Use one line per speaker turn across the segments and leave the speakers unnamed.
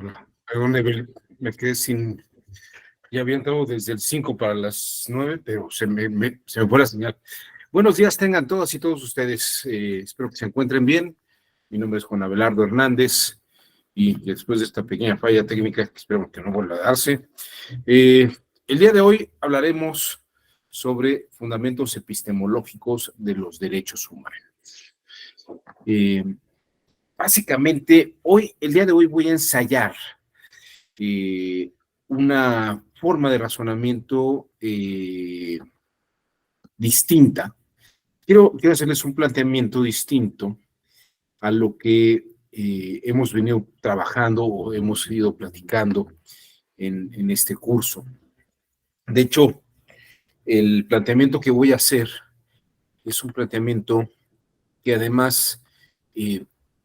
Hola. Perdón, Evel, me quedé sin. Ya había entrado desde el 5 para las 9, pero se me fue la señal. Buenos días tengan todas y todos ustedes. Espero que se encuentren bien. Mi nombre es Juan Abelardo Hernández y después de esta pequeña falla técnica, que espero que no vuelva a darse, el día de hoy hablaremos sobre fundamentos epistemológicos de los derechos humanos. Eh, Básicamente, el día de hoy voy a ensayar una forma de razonamiento distinta. Quiero hacerles un planteamiento distinto a lo que hemos venido trabajando o hemos ido platicando en este curso. De hecho, el planteamiento que voy a hacer es un planteamiento que además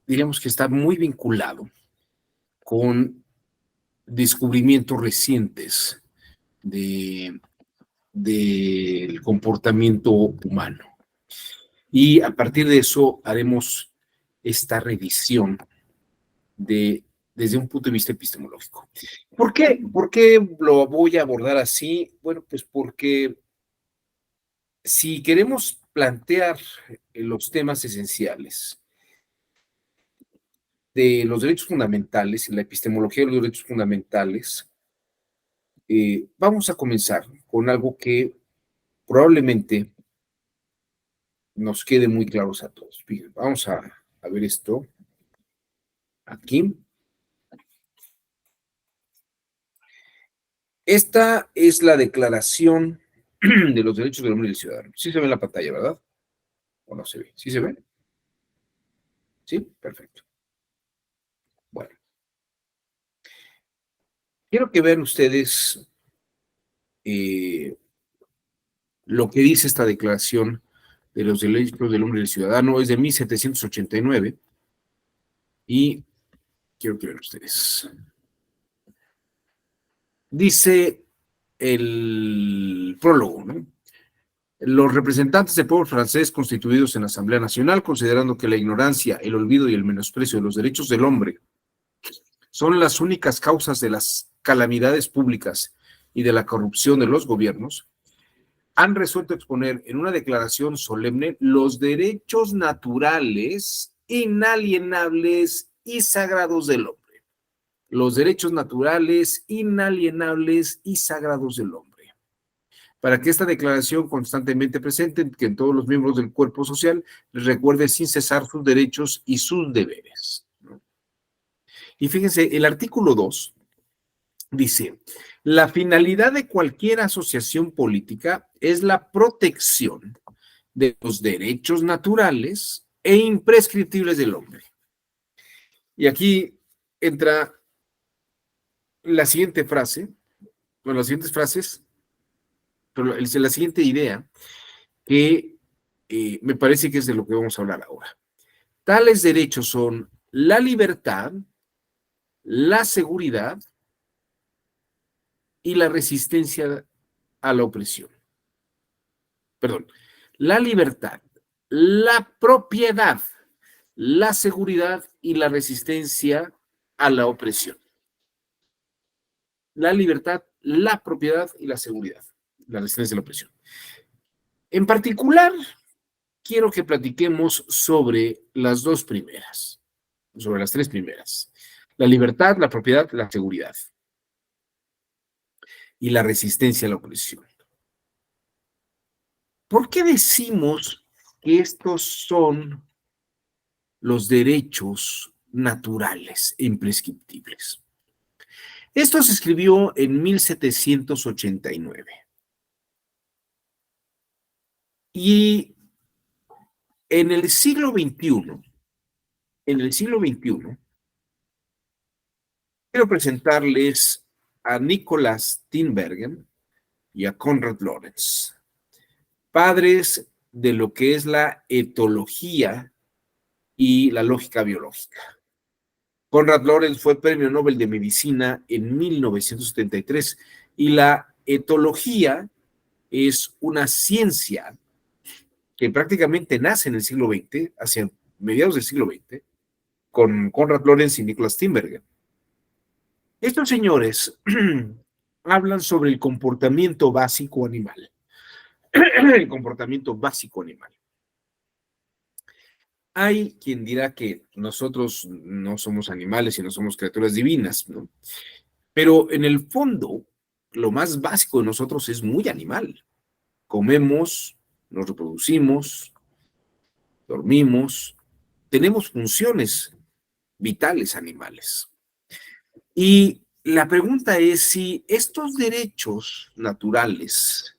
diríamos que está muy vinculado con descubrimientos recientes del comportamiento humano. Y a partir de eso haremos esta revisión desde un punto de vista epistemológico. ¿Por qué? ¿Por qué lo voy a abordar así? Bueno, pues porque si queremos plantear los temas esenciales de los derechos fundamentales y la epistemología de los derechos fundamentales, vamos a comenzar con algo que probablemente nos quede muy claros a todos. Fíjense, vamos a ver esto aquí. Esta es la Declaración de los Derechos del Hombre y del Ciudadano. Sí se ve en la pantalla, ¿verdad? ¿O no se ve? ¿Sí se ve? Sí, perfecto. Bueno, quiero que vean ustedes lo que dice esta Declaración de los Derechos del Hombre y del Ciudadano. Es de 1789 y quiero que vean ustedes. Dice el prólogo, ¿no? Los representantes del pueblo francés constituidos en la Asamblea Nacional, considerando que la ignorancia, el olvido y el menosprecio de los derechos del hombre son las únicas causas de las calamidades públicas y de la corrupción de los gobiernos, han resuelto exponer en una declaración solemne los derechos naturales, inalienables y sagrados del hombre. Los derechos naturales, inalienables y sagrados del hombre. Para que esta declaración constantemente presente que en todos los miembros del cuerpo social les recuerde sin cesar sus derechos y sus deberes. Y fíjense, el artículo 2 dice, la finalidad de cualquier asociación política es la protección de los derechos naturales e imprescriptibles del hombre. Y aquí entra la siguiente frase, bueno, las siguientes frases, pero la siguiente idea que me parece que es de lo que vamos a hablar ahora. Tales derechos son la libertad, la seguridad y la resistencia a la opresión. Perdón, la libertad, la propiedad, la seguridad y la resistencia a la opresión. La libertad, la propiedad y la seguridad, la resistencia a la opresión. En particular, quiero que platiquemos sobre las dos primeras, sobre las tres primeras. La libertad, la propiedad, la seguridad y la resistencia a la opresión. ¿Por qué decimos que estos son los derechos naturales e imprescriptibles? Esto se escribió en 1789. Y en el siglo XXI, quiero presentarles a Nicholas Tinbergen y a Konrad Lorenz, padres de lo que es la etología y la lógica biológica. Konrad Lorenz fue Premio Nobel de Medicina en 1973 y la etología es una ciencia que prácticamente nace en el siglo XX, hacia mediados del siglo XX, con Konrad Lorenz y Nicholas Tinbergen. Estos señores hablan sobre el comportamiento básico animal. El comportamiento básico animal. Hay quien dirá que nosotros no somos animales y no somos criaturas divinas, ¿no? Pero en el fondo, lo más básico de nosotros es muy animal. Comemos, nos reproducimos, dormimos, tenemos funciones vitales animales. Y la pregunta es si estos derechos naturales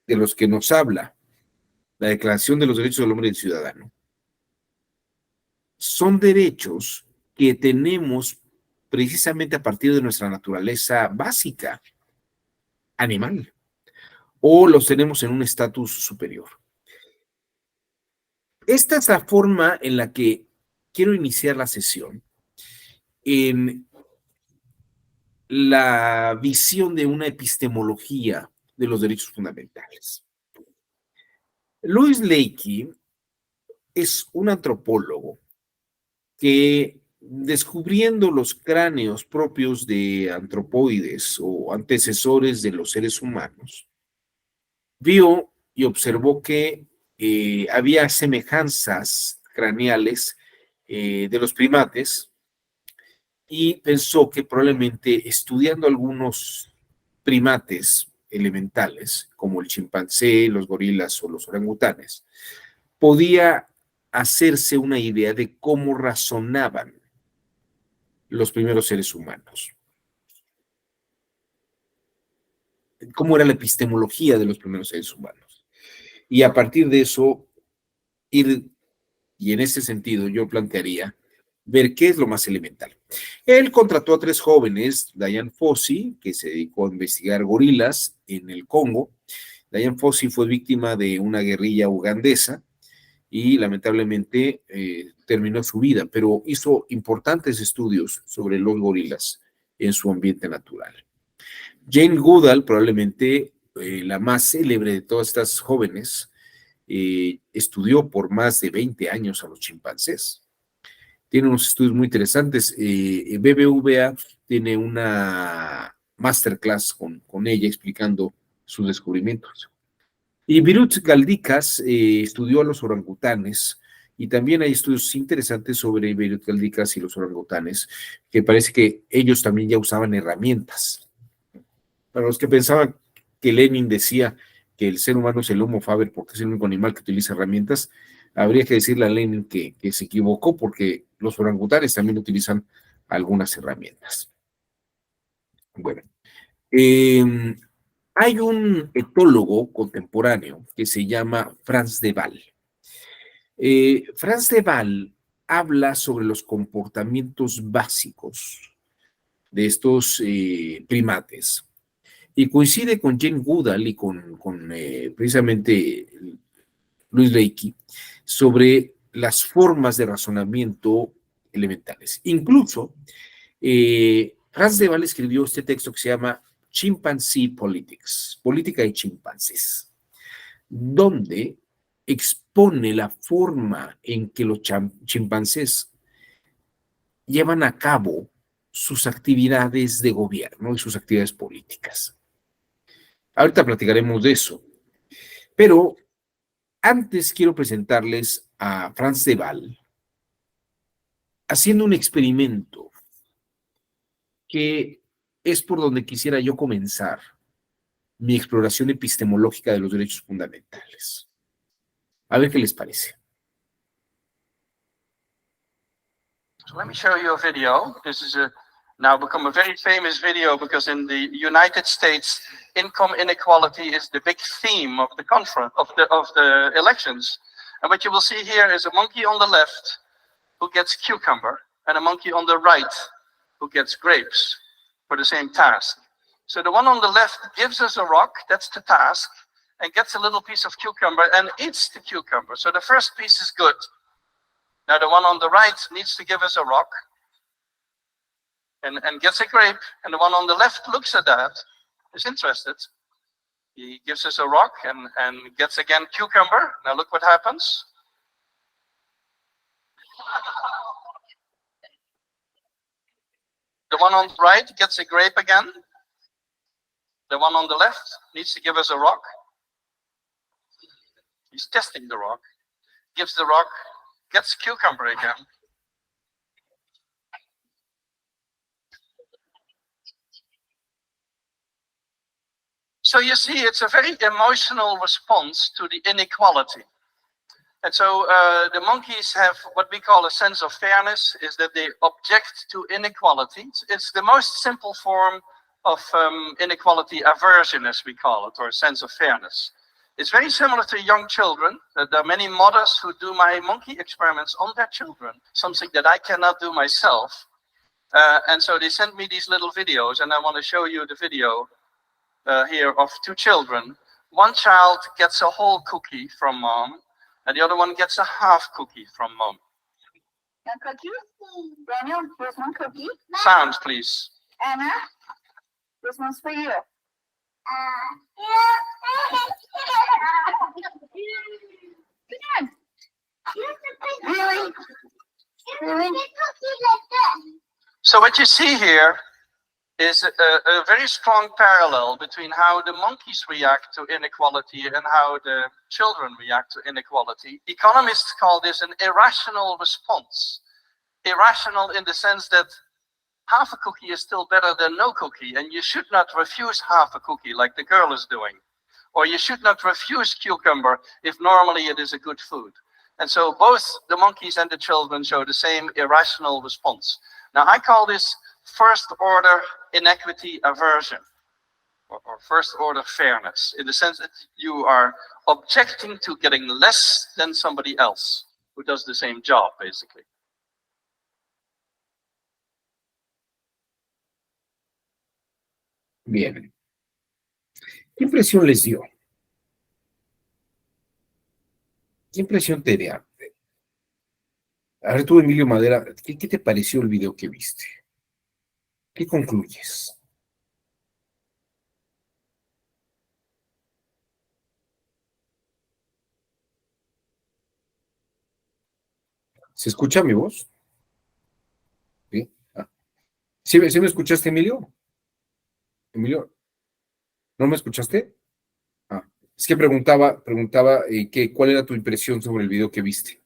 de los que nos habla la Declaración de los Derechos del Hombre y del Ciudadano son derechos que tenemos precisamente a partir de nuestra naturaleza básica, animal, o los tenemos en un estatus superior. Esta es la forma en la que quiero iniciar la sesión, en la visión de una epistemología de los derechos fundamentales. Louis Leakey es un antropólogo que, descubriendo los cráneos propios de antropoides o antecesores de los seres humanos, vio y observó que había semejanzas craneales de los primates y pensó que probablemente estudiando algunos primates elementales, como el chimpancé, los gorilas o los orangutanes, podía hacerse una idea de cómo razonaban los primeros seres humanos, cómo era la epistemología de los primeros seres humanos. Y a partir de eso, ir, y en ese sentido yo plantearía, ver qué es lo más elemental. Él contrató a 3 jóvenes, Dian Fossey, que se dedicó a investigar gorilas en el Congo. Dian Fossey fue víctima de una guerrilla ugandesa y lamentablemente terminó su vida, pero hizo importantes estudios sobre los gorilas en su ambiente natural. Jane Goodall, probablemente la más célebre de todas estas jóvenes, estudió por más de 20 años a los chimpancés. Tiene unos estudios muy interesantes. BBVA tiene una masterclass con ella explicando sus descubrimientos. Y Birut Galdikas estudió a los orangutanes y también hay estudios interesantes sobre Birut Galdikas y los orangutanes, que parece que ellos también ya usaban herramientas. Para los que pensaban que Lenin decía que el ser humano es el Homo faber porque es el único animal que utiliza herramientas, habría que decirle a Lenin que se equivocó porque los orangutanes también utilizan algunas herramientas. Bueno, eh, hay un etólogo contemporáneo que se llama Frans de Waal. Frans de Waal habla sobre los comportamientos básicos de estos primates y coincide con Jane Goodall y con precisamente Louis Leakey sobre las formas de razonamiento elementales. Incluso Frans de Waal escribió este texto que se llama Chimpanzee Politics, Política de Chimpancés, donde expone la forma en que los chimpancés llevan a cabo sus actividades de gobierno y sus actividades políticas. Ahorita platicaremos de eso, pero antes quiero presentarles a Frans de Waal haciendo un experimento que es por donde quisiera yo comenzar mi exploración epistemológica de los derechos fundamentales. A ver qué les parece.
So let me show you a video. This is now become a very famous video because in the United States, income inequality is the big theme of the conference of the elections. And what you will see here is a monkey on the left who gets cucumber and a monkey on the right who gets grapes for the same task. So the one on the left gives us a rock, that's the task, and gets a little piece of cucumber and eats the cucumber. So the first piece is good. Now the one on the right needs to give us a rock and gets a grape, and the one on the left looks at that, is interested. He gives us a rock and gets again cucumber. Now look what happens. The one on the right gets a grape again. The one on the left needs to give us a rock. He's testing the rock. Gives the rock, gets cucumber again. So you see, it's a very emotional response to the inequality. And so the monkeys have what we call a sense of fairness, is that they object to inequality. It's the most simple form of inequality aversion, as we call it, or a sense of fairness. It's very similar to young children. There are many mothers who do my monkey experiments on their children, something that I cannot do myself. And so they send me these little videos, and I want to show you the video here of two children. One child gets a whole cookie from mom, and the other one gets a half cookie from mom.
A cookie? Daniel, there's one cookie.
Sound, please.
Anna, this one's for you. Good. Really? Really?
So what you see here is a very strong parallel between how the monkeys react to inequality and how the children react to inequality. Economists call this an irrational response. Irrational in the sense that half a cookie is still better than no cookie, and you should not refuse half a cookie like the girl is doing. Or you should not refuse cucumber if normally it is a good food. And so both the monkeys and the children show the same irrational response. Now I call this first order inequity aversion, or first order fairness, in the sense that you are objecting to getting less than somebody else who does the same job, basically.
Bien. ¿Qué impresión les dio? ¿Qué impresión te da? A ver, tú, Emilio Madera, ¿qué te pareció el video que viste? ¿Qué concluyes? ¿Se escucha mi voz? ¿Sí? ¿Sí me escuchaste, Emilio? Emilio, ¿no me escuchaste? Es que preguntaba ¿cuál era tu impresión sobre el video que viste?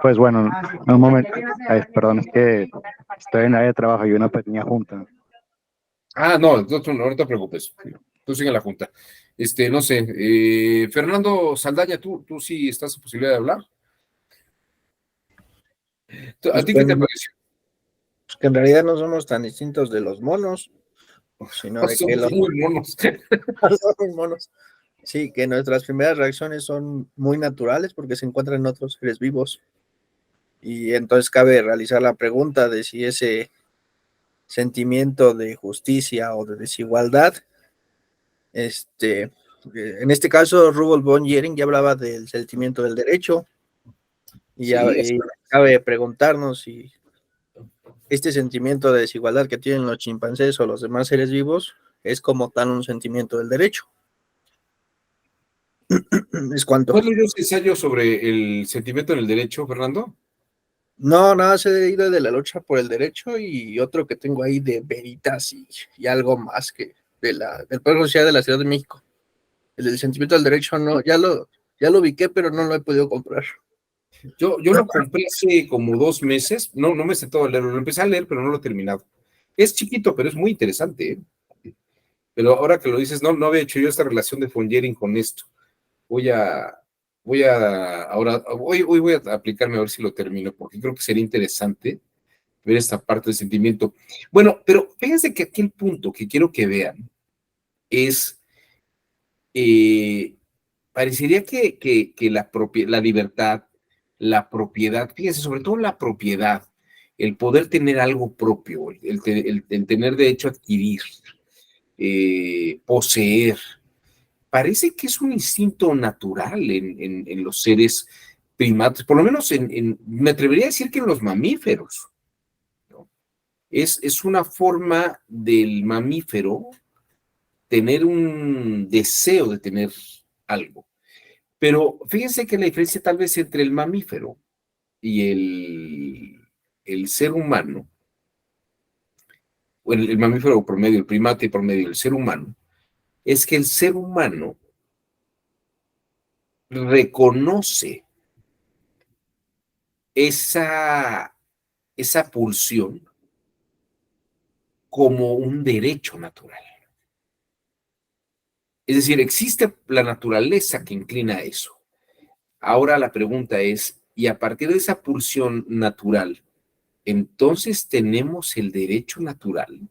Pues bueno, un momento, perdón, es que estoy en la área de trabajo y una pequeña junta.
No te preocupes, tú sigue en la junta. No sé, Fernando Saldaña, ¿tú sí estás en posibilidad de hablar? ¿A ti qué te pareció?
Pues que en realidad no somos tan distintos de los monos, sino de que
Somos muy monos.
somos monos. Sí, que nuestras primeras reacciones son muy naturales porque se encuentran en otros seres vivos. Y entonces cabe realizar la pregunta de si ese sentimiento de justicia o de desigualdad, en este caso Rudolf von Jhering ya hablaba del sentimiento del derecho, y cabe preguntarnos si este sentimiento de desigualdad que tienen los chimpancés o los demás seres vivos es como tal un sentimiento del derecho. Es cuanto.
¿Cuál es el ensayo sobre el sentimiento del derecho, Fernando?
No, nada, se he ido de la lucha por el derecho y otro que tengo ahí de Veritas y algo más que del Poder Social de la Ciudad de México. El del sentimiento del derecho no, ya lo ubiqué, pero no lo he podido comprar.
Yo lo compré hace como 2 meses, no me sé todo a leerlo, lo empecé a leer, pero no lo he terminado. Es chiquito, pero es muy interesante, ¿eh? Pero ahora que lo dices, no había hecho yo esta relación de von Jhering con esto. Hoy voy a aplicarme a ver si lo termino, porque creo que sería interesante ver esta parte del sentimiento. Bueno, pero fíjense que aquí el punto que quiero que vean es, parecería que la libertad, la propiedad, fíjense, sobre todo la propiedad, el poder tener algo propio, el tener derecho a adquirir, poseer, parece que es un instinto natural en los seres primates, por lo menos me atrevería a decir que en los mamíferos, ¿no? Es una forma del mamífero tener un deseo de tener algo. Pero fíjense que la diferencia tal vez entre el mamífero y el ser humano, o el mamífero promedio, el primate promedio, el ser humano, es que el ser humano reconoce esa pulsión como un derecho natural. Es decir, existe la naturaleza que inclina a eso. Ahora la pregunta es, y a partir de esa pulsión natural, entonces tenemos el derecho natural.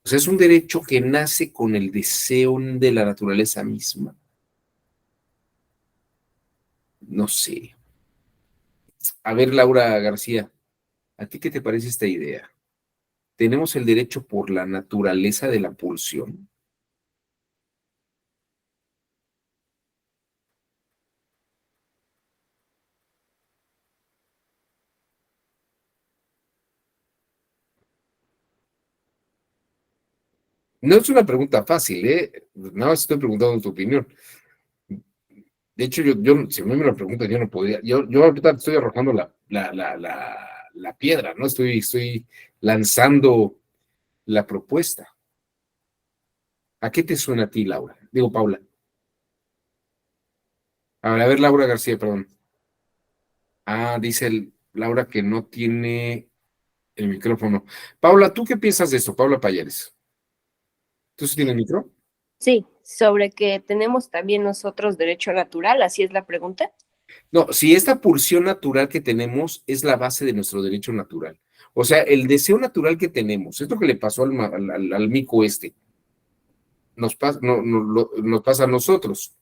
O sea, es un derecho que nace con el deseo de la naturaleza misma. No sé. A ver, Laura García, ¿a ti qué te parece esta idea? ¿Tenemos el derecho por la naturaleza de la pulsión? No es una pregunta fácil, ¿eh? Nada más estoy preguntando tu opinión. De hecho, si a mí me lo preguntan, yo no podría. Yo ahorita estoy arrojando la piedra, ¿no? Estoy lanzando la propuesta. ¿A qué te suena a ti, Laura? Digo, Paula. A ver, Laura García, perdón. Ah, dice Laura que no tiene el micrófono. Paula, ¿tú qué piensas de esto? Paula Payares. ¿Tú sí tienes micro?
Sí, sobre que tenemos también nosotros derecho natural, así es la pregunta.
No, si esta pulsión natural que tenemos es la base de nuestro derecho natural. O sea, el deseo natural que tenemos, esto que le pasó al mico este, nos pasa a nosotros.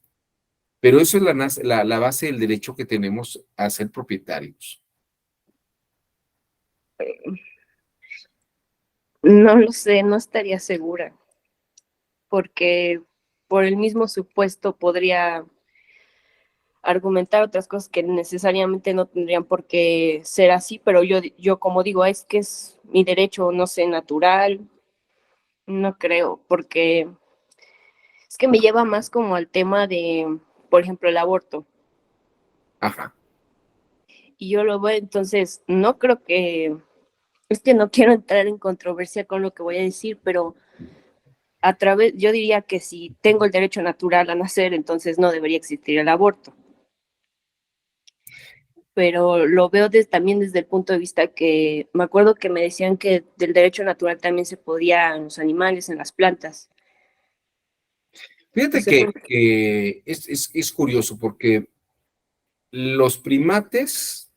Pero eso es la base del derecho que tenemos a ser propietarios.
No lo sé, no estaría segura, porque por el mismo supuesto podría argumentar otras cosas que necesariamente no tendrían por qué ser así, pero yo como digo, es que es mi derecho, no sé, natural, no creo, porque es que me lleva más como al tema de, por ejemplo, el aborto.
Ajá.
Y yo lo veo, entonces, no creo que, es que no quiero entrar en controversia con lo que voy a decir, pero yo diría que si tengo el derecho natural a nacer, entonces no debería existir el aborto. Pero lo veo también desde el punto de vista que me acuerdo que me decían que del derecho natural también se podía en los animales, en las plantas.
Fíjate
Entonces,
que es curioso porque los primates,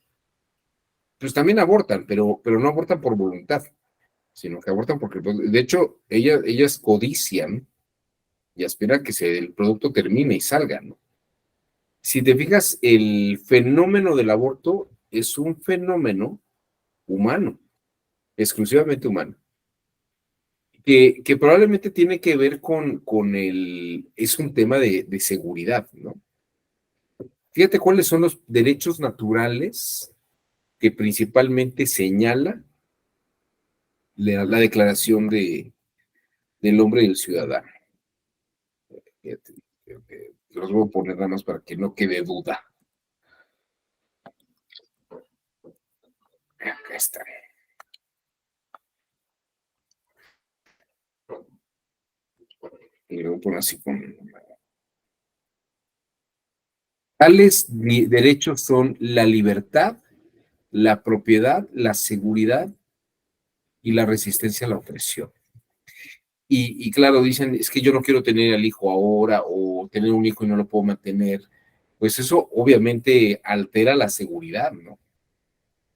pues también abortan, pero no abortan por voluntad, sino que abortan porque, de hecho, ellas codician y aspiran a que el producto termine y salga, ¿no? Si te fijas, el fenómeno del aborto es un fenómeno humano, exclusivamente humano, que probablemente tiene que ver es un tema de seguridad, ¿no? Fíjate cuáles son los derechos naturales que principalmente señala la Declaración del Hombre y del Ciudadano. Fíjate, los voy a poner nada más para que no quede duda. Acá está. Y lo voy a poner así con... Tales derechos son la libertad, la propiedad, la seguridad y la resistencia a la opresión. Y claro, dicen, es que yo no quiero tener al hijo ahora o tener un hijo y no lo puedo mantener. Pues eso obviamente altera la seguridad, ¿no?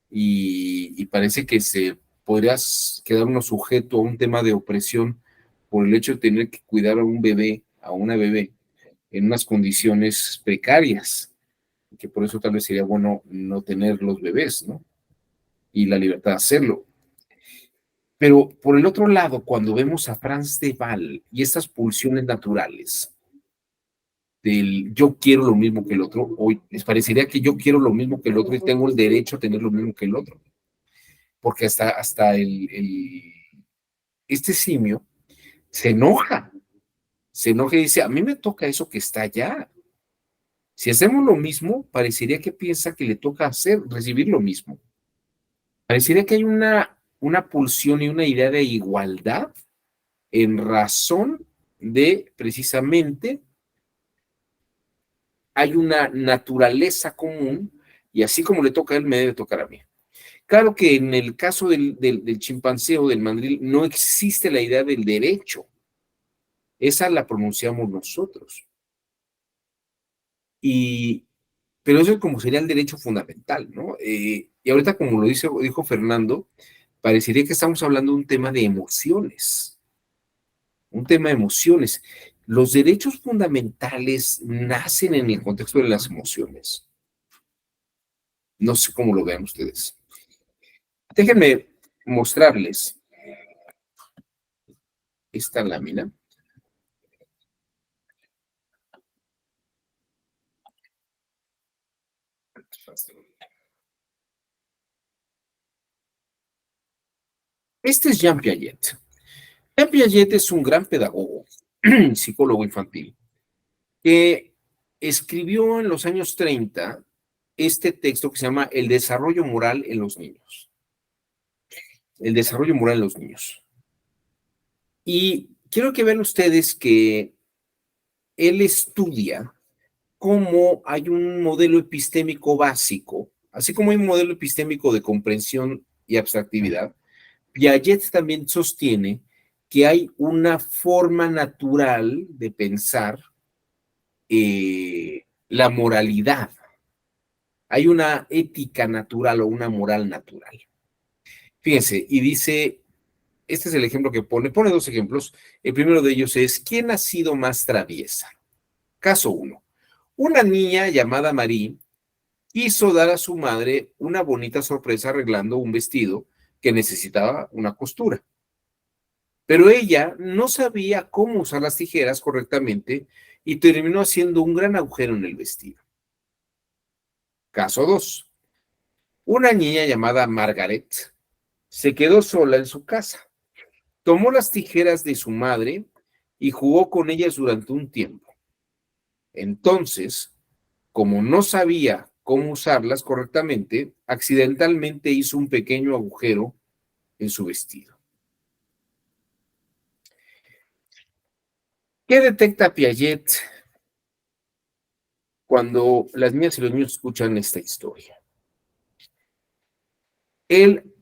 Y parece que se podría quedar uno sujeto a un tema de opresión por el hecho de tener que cuidar a un bebé, a una bebé, en unas condiciones precarias, que por eso tal vez sería bueno no tener los bebés, ¿no? Y la libertad de hacerlo. Pero por el otro lado, cuando vemos a Franz de Waal y estas pulsiones naturales del yo quiero lo mismo que el otro, hoy les parecería que yo quiero lo mismo que el otro y tengo el derecho a tener lo mismo que el otro. Porque hasta este simio se enoja y dice, a mí me toca eso que está allá. Si hacemos lo mismo, parecería que piensa que le toca recibir lo mismo. Parecería que hay una pulsión y una idea de igualdad en razón de, precisamente, hay una naturaleza común y así como le toca a él, me debe tocar a mí. Claro que en el caso del chimpancé o del mandril no existe la idea del derecho. Esa la pronunciamos nosotros. Pero eso es como sería el derecho fundamental, ¿no? Y ahorita, como dijo Fernando, parecería que estamos hablando de un tema de emociones. Un tema de emociones. Los derechos fundamentales nacen en el contexto de las emociones. No sé cómo lo vean ustedes. Déjenme mostrarles esta lámina. Este es Jean Piaget. Jean Piaget es un gran pedagogo, psicólogo infantil, que escribió en los años 30 este texto que se llama El desarrollo moral en los niños. El desarrollo moral en los niños. Y quiero que vean ustedes que él estudia cómo hay un modelo epistémico básico, así como hay un modelo epistémico de comprensión y abstractividad. Piaget también sostiene que hay una forma natural de pensar la moralidad. Hay una ética natural o una moral natural. Fíjense, y dice, este es el ejemplo que pone dos ejemplos. El primero de ellos es, ¿quién ha sido más traviesa? Caso 1. Una niña llamada Marie quiso dar a su madre una bonita sorpresa arreglando un vestido que necesitaba una costura. Pero ella no sabía cómo usar las tijeras correctamente y terminó haciendo un gran agujero en el vestido. Caso 2. Una niña llamada Margaret se quedó sola en su casa. Tomó las tijeras de su madre y jugó con ellas durante un tiempo. Entonces, como no sabía cómo usarlas correctamente, accidentalmente hizo un pequeño agujero en su vestido. ¿Qué detecta Piaget cuando las niñas y los niños escuchan esta historia? Él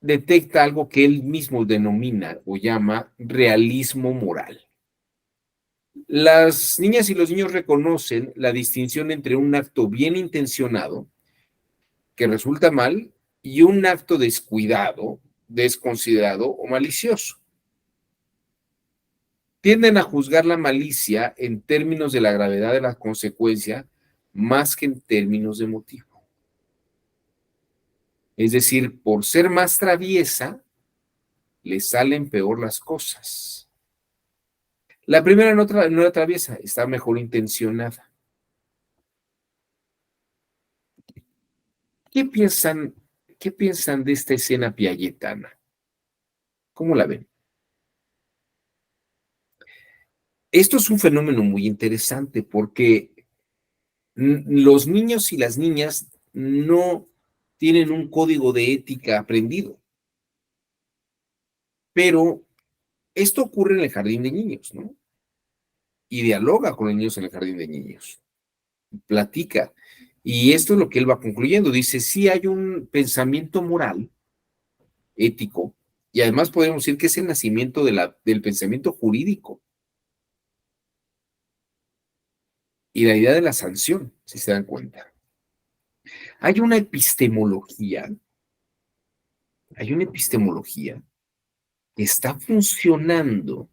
detecta algo que él mismo denomina o llama realismo moral. Las niñas y los niños reconocen la distinción entre un acto bien intencionado, que resulta mal, y un acto descuidado, desconsiderado o malicioso. Tienden a juzgar la malicia en términos de la gravedad de la consecuencia más que en términos de motivo. Es decir, por ser más traviesa, le salen peor las cosas. La primera no era traviesa, está mejor intencionada. ¿Qué piensan de esta escena piagetana? ¿Cómo la ven? Esto es un fenómeno muy interesante porque los niños y las niñas no tienen un código de ética aprendido. Pero esto ocurre en el jardín de niños, ¿no? Y dialoga con los niños en el jardín de niños. Platica. Y esto es lo que él va concluyendo. Dice, sí hay un pensamiento moral, ético, y además podemos decir que es el nacimiento del pensamiento jurídico. Y la idea de la sanción, si se dan cuenta. Hay una epistemología que está funcionando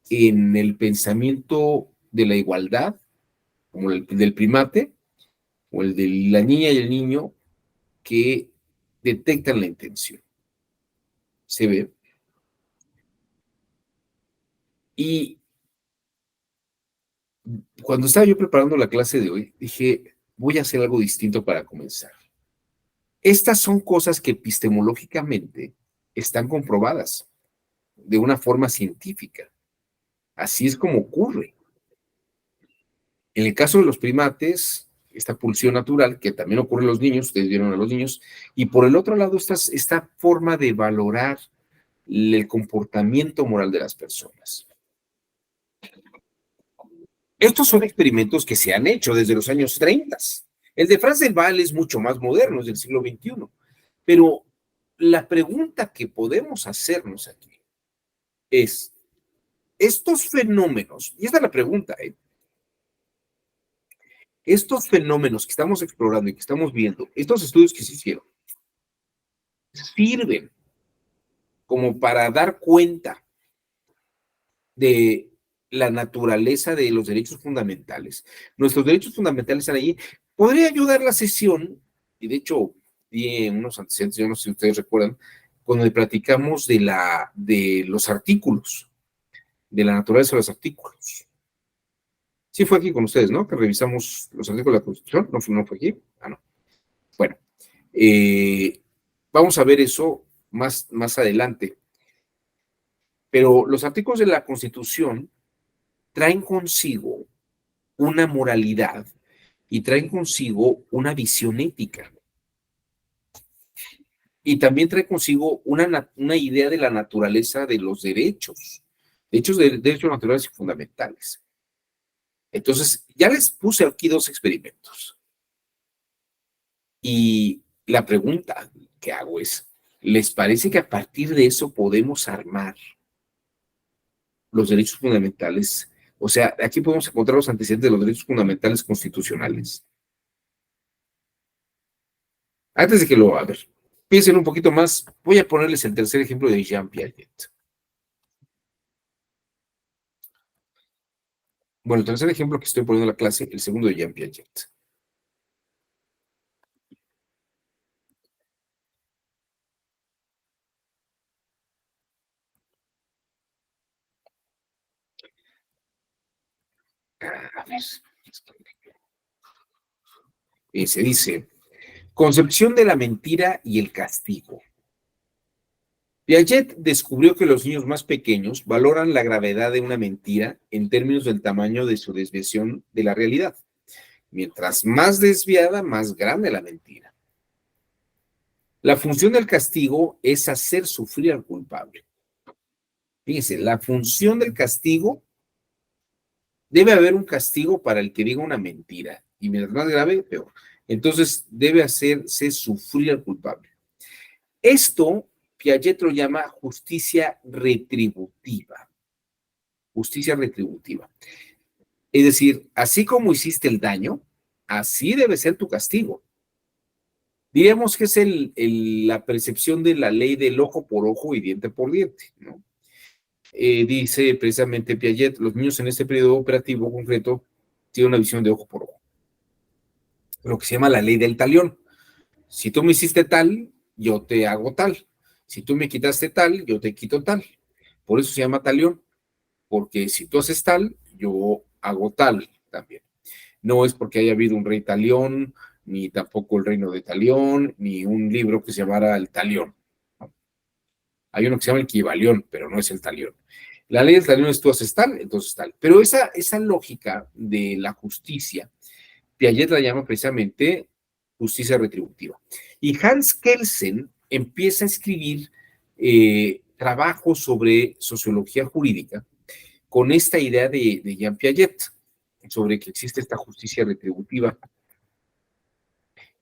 en el pensamiento de la igualdad, como el del primate, o el de la niña y el niño, que detectan la intención. ¿Se ve? Y cuando estaba yo preparando la clase de hoy, dije, voy a hacer algo distinto para comenzar. Estas son cosas que epistemológicamente están comprobadas de una forma científica. Así es como ocurre. En el caso de los primates, esta pulsión natural, que también ocurre en los niños, ustedes vieron a los niños, y por el otro lado, esta forma de valorar el comportamiento moral de las personas. Estos son experimentos que se han hecho desde los años 30. El de Franz de Waal es mucho más moderno, es del siglo XXI. Pero la pregunta que podemos hacernos aquí es, estos fenómenos, y esta es la pregunta, estos fenómenos que estamos explorando y que estamos viendo, estos estudios que se hicieron, sirven como para dar cuenta de la naturaleza de los derechos fundamentales. Nuestros derechos fundamentales están allí. Podría ayudar la sesión, y de hecho, di unos antecedentes, yo no sé si ustedes recuerdan, cuando platicamos de los artículos, de la naturaleza de los artículos. Sí fue aquí con ustedes, ¿no? Que revisamos los artículos de la Constitución. ¿No fue aquí? Ah, no. Bueno, vamos a ver eso más adelante. Pero los artículos de la Constitución traen consigo una moralidad y traen consigo una visión ética. Y también trae consigo una idea de la naturaleza de los derechos, derechos naturales y fundamentales. Entonces, ya les puse aquí 2 experimentos. Y la pregunta que hago es, ¿les parece que a partir de eso podemos armar los derechos fundamentales? O sea, aquí podemos encontrar los antecedentes de los derechos fundamentales constitucionales. Antes de que a ver, piensen un poquito más, voy a ponerles el tercer ejemplo de Jean Piaget. Bueno, el tercer ejemplo que estoy poniendo en la clase, el segundo de Jean Piaget. A ver. Se dice, concepción de la mentira y el castigo. Piaget descubrió que los niños más pequeños valoran la gravedad de una mentira en términos del tamaño de su desviación de la realidad. Mientras más desviada, más grande la mentira. La función del castigo es hacer sufrir al culpable. Fíjense, la función del castigo, debe haber un castigo para el que diga una mentira. Y mientras más grave, peor. Entonces, debe hacerse sufrir al culpable. Esto, Piaget lo llama justicia retributiva. Justicia retributiva. Es decir, así como hiciste el daño, así debe ser tu castigo. Diríamos que es la percepción de la ley del ojo por ojo y diente por diente, ¿no? Dice precisamente Piaget, los niños en este periodo operativo concreto tienen una visión de ojo por ojo. Lo que se llama la ley del talión. Si tú me hiciste tal, yo te hago tal. Si tú me quitaste tal, yo te quito tal. Por eso se llama talión, porque si tú haces tal, yo hago tal también. No es porque haya habido un rey Talión, ni tampoco el reino de Talión, ni un libro que se llamara el Talión. Hay uno que se llama el Kybalión, pero no es el Talión. La ley del Talión es tú haces tal, entonces tal. Pero esa lógica de la justicia, Piaget la llama precisamente justicia retributiva. Y Hans Kelsen empieza a escribir trabajos sobre sociología jurídica con esta idea de Jean Piaget, sobre que existe esta justicia retributiva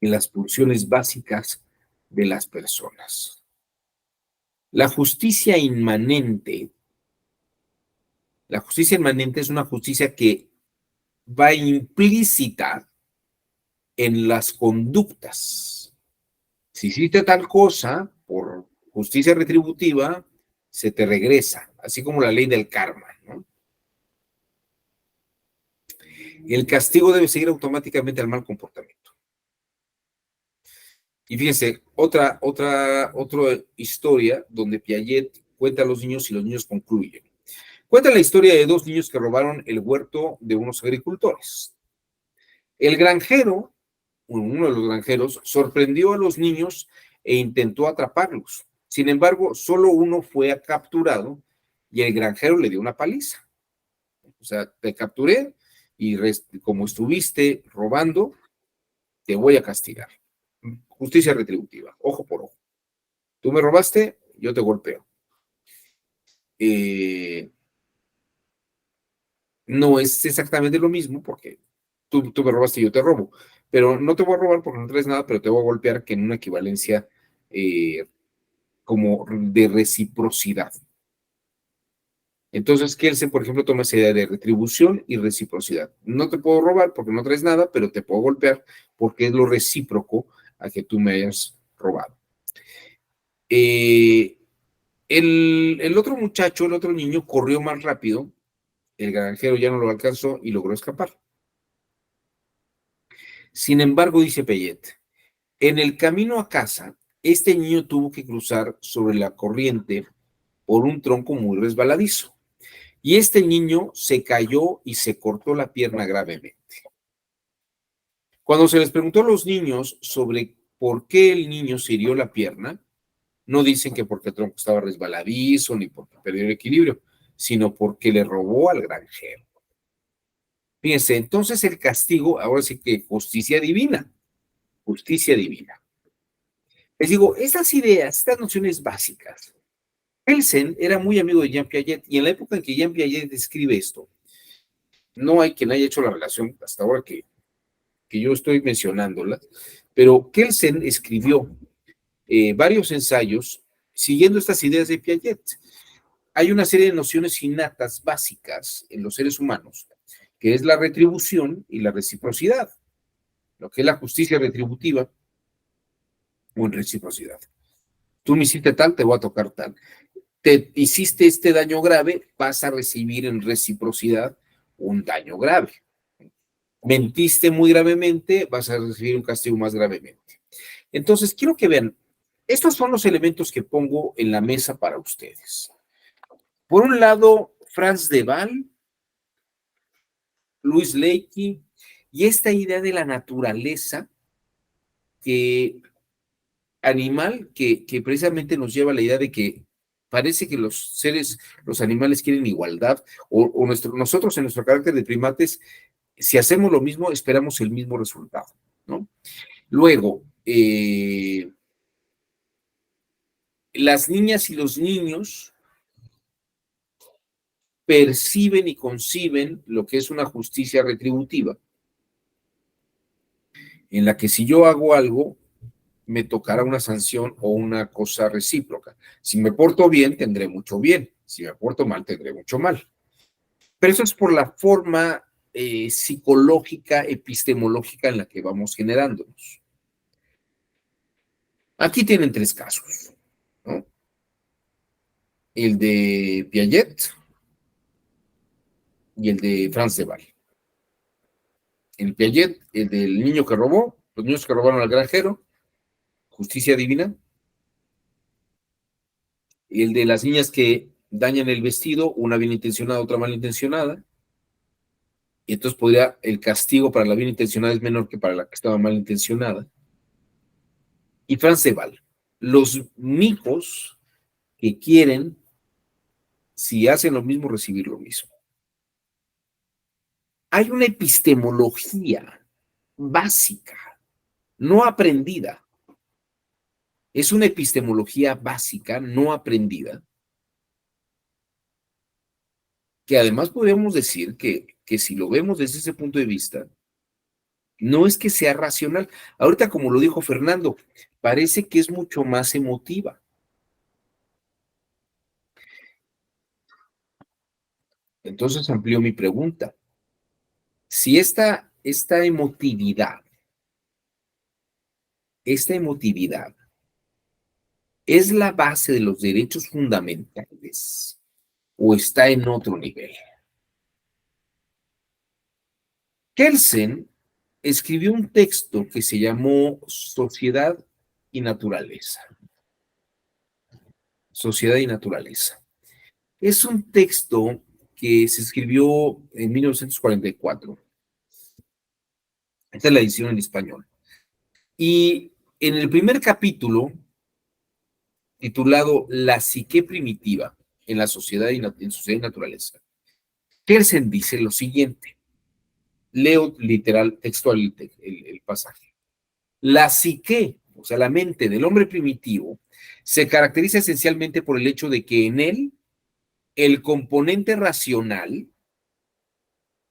en las pulsiones básicas de las personas. La justicia inmanente es una justicia que va implícita en las conductas. Si hiciste tal cosa, por justicia retributiva, se te regresa, así como la ley del karma, ¿no? El castigo debe seguir automáticamente al mal comportamiento. Y fíjense, otra historia donde Piaget cuenta a los niños y los niños concluyen. Cuenta la historia de 2 niños que robaron el huerto de unos agricultores. El granjero, uno de los granjeros, sorprendió a los niños e intentó atraparlos. Sin embargo, solo uno fue capturado y el granjero le dio una paliza. O sea, te capturé, y como estuviste robando, te voy a castigar. Justicia retributiva, ojo por ojo. Tú me robaste, yo te golpeo. No es exactamente lo mismo porque tú me robaste y yo te robo, pero no te voy a robar porque no traes nada, pero te voy a golpear que en una equivalencia como de reciprocidad. Entonces, Kelsen, por ejemplo, toma esa idea de retribución y reciprocidad. No te puedo robar porque no traes nada, pero te puedo golpear porque es lo recíproco a que tú me hayas robado. El otro muchacho, el otro niño, corrió más rápido, el granjero ya no lo alcanzó y logró escapar. Sin embargo, dice Payet, en el camino a casa, este niño tuvo que cruzar sobre la corriente por un tronco muy resbaladizo. Y este niño se cayó y se cortó la pierna gravemente. Cuando se les preguntó a los niños sobre por qué el niño se hirió la pierna, no dicen que porque el tronco estaba resbaladizo ni porque perdió el equilibrio, sino porque le robó al granjero. Fíjense, entonces el castigo, ahora sí que justicia divina. Justicia divina. Les digo, estas ideas, estas nociones básicas, Kelsen era muy amigo de Jean Piaget y en la época en que Jean Piaget escribe esto, no hay quien haya hecho la relación hasta ahora que yo estoy mencionándola, pero Kelsen escribió varios ensayos siguiendo estas ideas de Piaget. Hay una serie de nociones innatas básicas en los seres humanos, que es la retribución y la reciprocidad, lo que es la justicia retributiva o en reciprocidad. Tú me hiciste tal, te voy a tocar tal. Te hiciste este daño grave, vas a recibir en reciprocidad un daño grave. Mentiste muy gravemente, vas a recibir un castigo más gravemente. Entonces, quiero que vean, estos son los elementos que pongo en la mesa para ustedes. Por un lado, Franz de Waal, Louis Leakey, y esta idea de la naturaleza animal que precisamente nos lleva a la idea de que parece que los animales quieren igualdad, o nosotros en nuestro carácter de primates, si hacemos lo mismo, esperamos el mismo resultado, ¿no? Luego, las niñas y los niños perciben y conciben lo que es una justicia retributiva, en la que si yo hago algo, me tocará una sanción o una cosa recíproca. Si me porto bien, tendré mucho bien. Si me porto mal, tendré mucho mal. Pero eso es por la forma psicológica, epistemológica en la que vamos generándonos. Aquí tienen tres casos, ¿no? El de Piaget y el de Franz de Waal. El Piaget, el del niño que robó, los niños que robaron al granjero, justicia divina. Y el de las niñas que dañan el vestido, una bien intencionada, otra mal intencionada. Y entonces el castigo para la bien intencionada es menor que para la que estaba mal intencionada. Y Franz de Waal, los micos que quieren, si hacen lo mismo, recibir lo mismo. Hay una epistemología básica, no aprendida. Es una epistemología básica, no aprendida, que además podemos decir que si lo vemos desde ese punto de vista, no es que sea racional. Ahorita, como lo dijo Fernando, parece que es mucho más emotiva. Entonces amplío mi pregunta. Si esta emotividad es la base de los derechos fundamentales o está en otro nivel. Kelsen escribió un texto que se llamó Sociedad y Naturaleza. Sociedad y Naturaleza. Es un texto que se escribió en 1944. Esta es la edición en español. Y en el primer capítulo, titulado La psique primitiva en la sociedad y naturaleza, Kelsen dice lo siguiente: Leo literal, textual el pasaje. La psique, o sea, la mente del hombre primitivo, se caracteriza esencialmente por el hecho de que en él el componente racional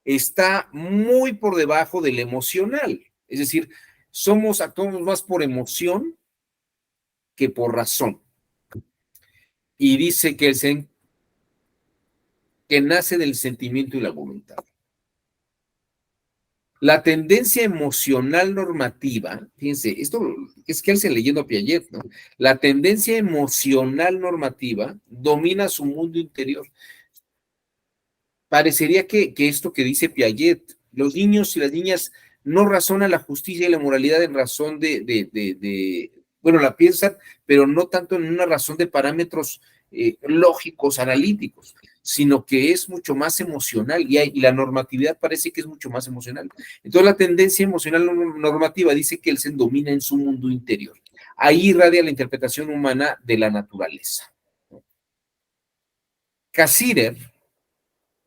está muy por debajo del emocional. Es decir, actuamos más por emoción que por razón. Y dice que nace del sentimiento y la voluntad. La tendencia emocional normativa, fíjense, esto es que él se leyendo a Piaget, ¿no? La tendencia emocional normativa domina su mundo interior. Parecería que esto que dice Piaget, los niños y las niñas no razonan la justicia y la moralidad en razón bueno, la piensan, pero no tanto en una razón de parámetros lógicos, analíticos, sino que es mucho más emocional y la normatividad parece que es mucho más emocional. Entonces la tendencia emocional normativa dice que el Zen domina en su mundo interior. Ahí irradia la interpretación humana de la naturaleza. Cassirer,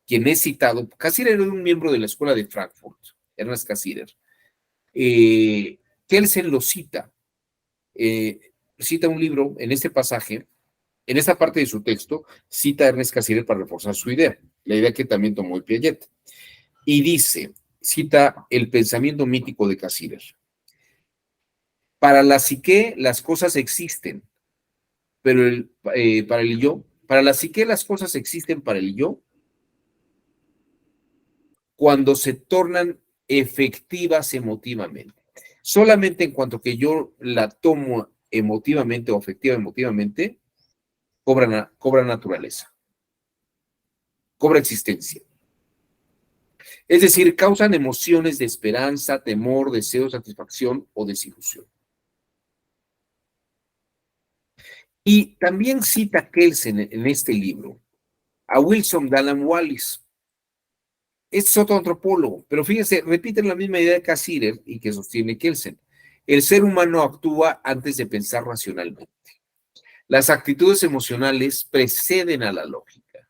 quien es citado, Cassirer era un miembro de la escuela de Frankfurt, Ernest Cassirer. Kelsen lo cita, cita un libro en este pasaje. En esta parte de su texto, cita a Ernest Cassirer para reforzar su idea, la idea que también tomó el Piaget. Y dice, cita el pensamiento mítico de Cassirer. Para la psique, las cosas existen, pero para el yo, para la psique, las cosas existen para el yo cuando se tornan efectivas emotivamente. Solamente en cuanto que yo la tomo emotivamente o efectiva emotivamente, cobra naturaleza, cobra existencia. Es decir, causan emociones de esperanza, temor, deseo, satisfacción o desilusión. Y también cita Kelsen en este libro a Wilson Dallam Wallace. Este es otro antropólogo, pero fíjense, repiten la misma idea de Cassirer y que sostiene Kelsen. El ser humano actúa antes de pensar racionalmente. Las actitudes emocionales preceden a la lógica.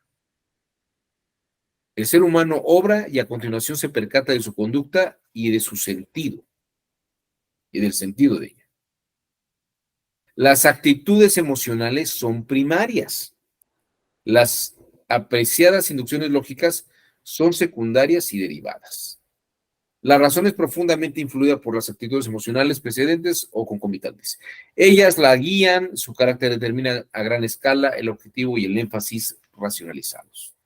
El ser humano obra y a continuación se percata de su conducta y de su sentido, y del sentido de ella. Las actitudes emocionales son primarias. Las apreciadas inducciones lógicas son secundarias y derivadas. La razón es profundamente influida por las actitudes emocionales precedentes o concomitantes. Ellas la guían, su carácter determina a gran escala el objetivo y el énfasis racionalizados.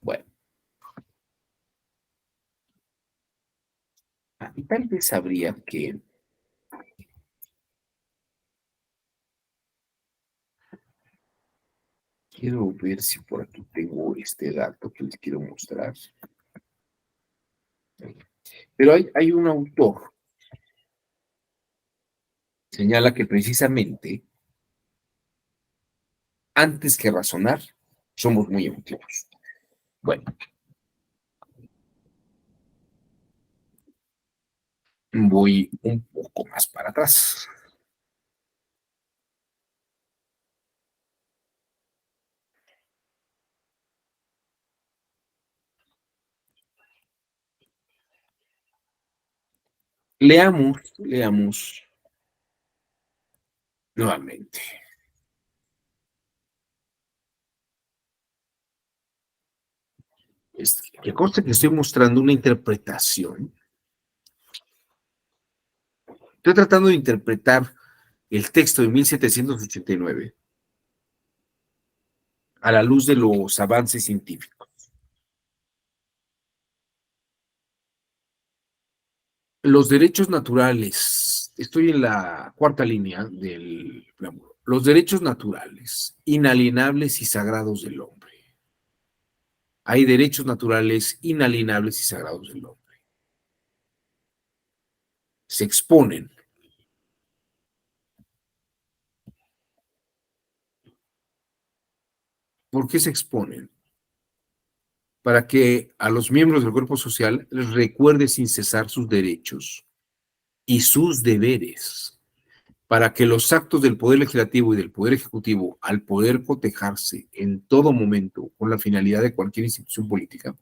Bueno. Y tal vez habría que quiero ver si por aquí tengo este dato que les quiero mostrar. Pero hay un autor que señala que precisamente antes que razonar, somos muy emotivos. Bueno. Voy un poco más para atrás. Leamos nuevamente. Que conste que estoy mostrando una interpretación. Estoy tratando de interpretar el texto de 1789 a la luz de los avances científicos. Los derechos naturales, estoy en la cuarta línea del preámbulo. Los derechos naturales, inalienables y sagrados del hombre. Hay derechos naturales inalienables y sagrados del hombre. Se exponen. ¿Por qué se exponen? Para que a los miembros del cuerpo social les recuerde sin cesar sus derechos y sus deberes, para que los actos del Poder Legislativo y del Poder Ejecutivo, al poder cotejarse en todo momento con la finalidad de cualquier institución política,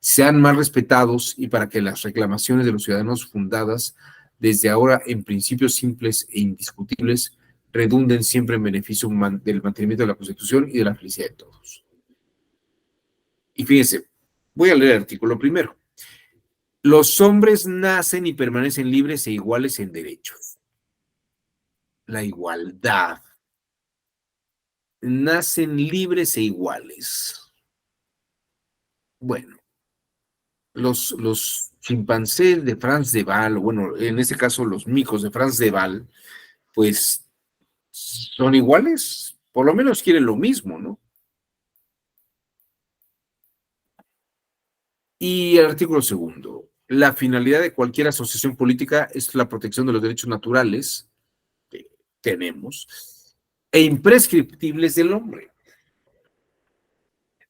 sean más respetados y para que las reclamaciones de los ciudadanos fundadas desde ahora en principios simples e indiscutibles redunden siempre en beneficio del mantenimiento de la Constitución y de la felicidad de todos. Y fíjense, voy a leer el artículo primero. Los hombres nacen y permanecen libres e iguales en derechos. La igualdad. Nacen libres e iguales. Bueno, los chimpancés de Frans de Waal, bueno, en este caso los micos de Frans de Waal, pues son iguales, por lo menos quieren lo mismo, ¿no? Y el artículo segundo, la finalidad de cualquier asociación política es la protección de los derechos naturales que tenemos e imprescriptibles del hombre.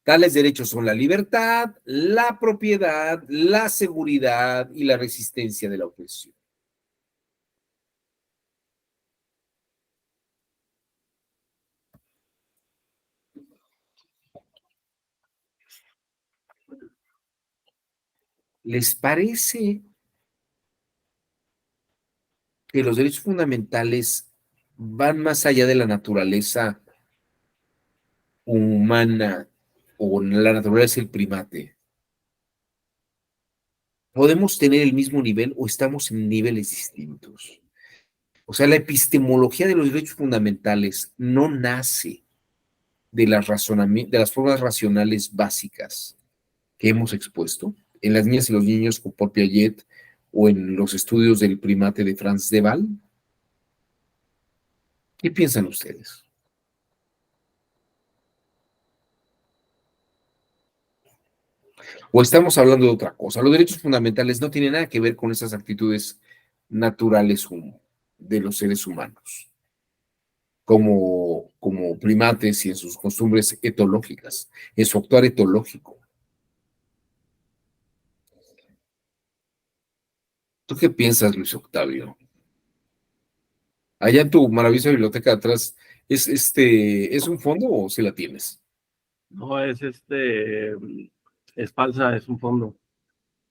Tales derechos son la libertad, la propiedad, la seguridad y la resistencia de la opresión. ¿Les parece que los derechos fundamentales van más allá de la naturaleza humana o la naturaleza del primate? ¿Podemos tener el mismo nivel o estamos en niveles distintos? O sea, la epistemología de los derechos fundamentales no nace de las formas racionales básicas que hemos expuesto en las niñas y los niños por Piaget o en los estudios del primate de Frans de Waal. ¿Qué piensan ustedes? ¿O estamos hablando de otra cosa? Los derechos fundamentales no tienen nada que ver con esas actitudes naturales de los seres humanos, como primates y en sus costumbres etológicas, en su actuar etológico. ¿Tú qué piensas, Luis Octavio? Allá en tu maravillosa biblioteca de atrás, ¿es un fondo o si la tienes?
No, es falsa, es un fondo.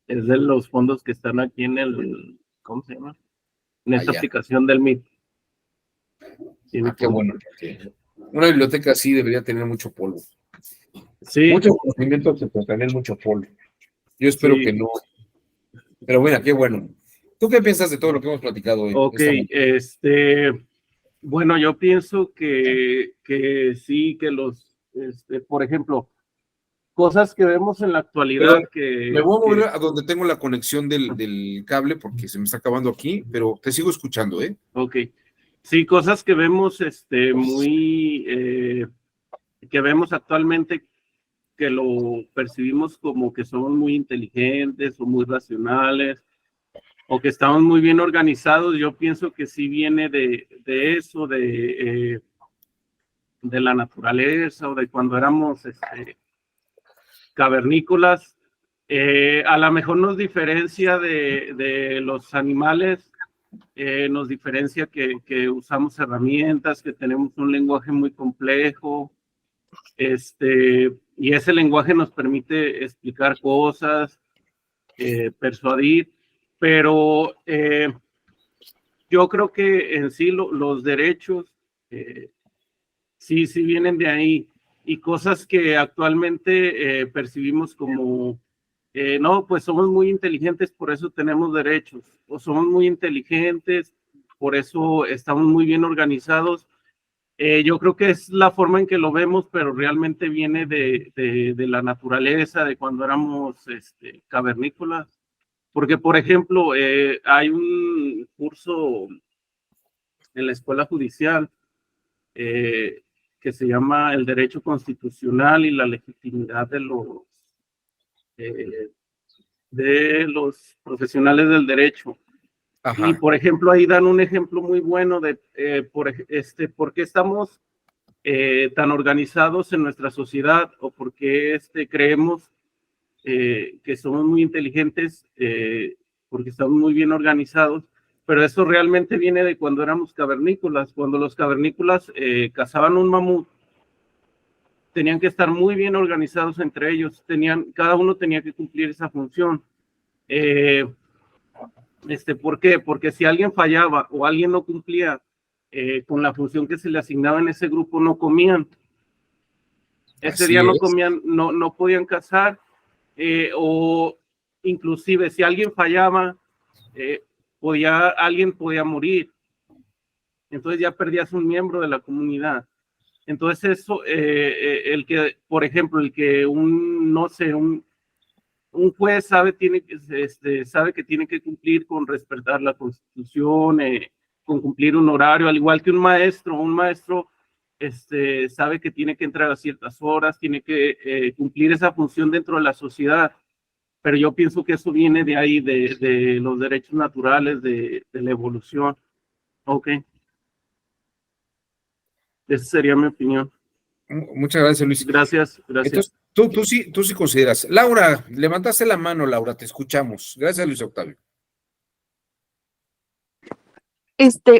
Es de los fondos que están aquí en ¿cómo se llama? En esta
Allá.
aplicación del Meet.
Qué bueno. Una biblioteca así debería tener mucho polvo.
Sí.
Mucho conocimiento, pero tener mucho polvo. Yo espero que no. Pero bueno, qué bueno. ¿Tú qué piensas de todo lo que hemos platicado hoy?
Ok, bueno, yo pienso que sí, que por ejemplo, cosas que vemos en la actualidad que...
Me voy a mover a donde tengo la conexión del cable porque se me está acabando aquí, pero te sigo escuchando, ¿eh?
Ok. Sí, cosas que vemos que vemos actualmente que lo percibimos como que somos muy inteligentes o muy racionales o que estamos muy bien organizados. Yo pienso que sí viene de eso, de la naturaleza o de cuando éramos cavernícolas. A lo mejor nos diferencia de los animales, nos diferencia que usamos herramientas, que tenemos un lenguaje muy complejo, y ese lenguaje nos permite explicar cosas, persuadir, pero yo creo que en sí los derechos sí vienen de ahí, y cosas que actualmente percibimos como no, pues somos muy inteligentes, por eso tenemos derechos, o somos muy inteligentes, por eso estamos muy bien organizados. Yo creo que es la forma en que lo vemos, pero realmente viene de la naturaleza, de cuando éramos cavernícolas. Porque, por ejemplo, hay un curso en la escuela judicial que se llama El Derecho Constitucional y la Legitimidad de los profesionales del derecho. Ajá. Y, por ejemplo, ahí dan un ejemplo muy bueno de por qué estamos tan organizados en nuestra sociedad, o por qué creemos que somos muy inteligentes, porque estamos muy bien organizados, pero eso realmente viene de cuando éramos cavernícolas. Cuando los cavernícolas cazaban un mamut, tenían que estar muy bien organizados entre ellos, cada uno tenía que cumplir esa función. ¿Por qué? Porque si alguien fallaba o alguien no cumplía con la función que se le asignaba en ese grupo, no comían. Ese
Así
día no
es.
comían, no podían cazar, o inclusive si alguien fallaba, alguien podía morir. Entonces ya perdías un miembro de la comunidad. Entonces eso, por ejemplo, un juez sabe que tiene que cumplir con respetar la Constitución, con cumplir un horario, al igual que un maestro sabe que tiene que entrar a ciertas horas, tiene que cumplir esa función dentro de la sociedad. Pero yo pienso que eso viene de ahí, de los derechos naturales, de la evolución. Ok. Esa sería mi opinión.
Muchas gracias, Luis.
Gracias.
Entonces, tú sí consideras. Laura, levantaste la mano, Laura, te escuchamos. Gracias, Luis Octavio.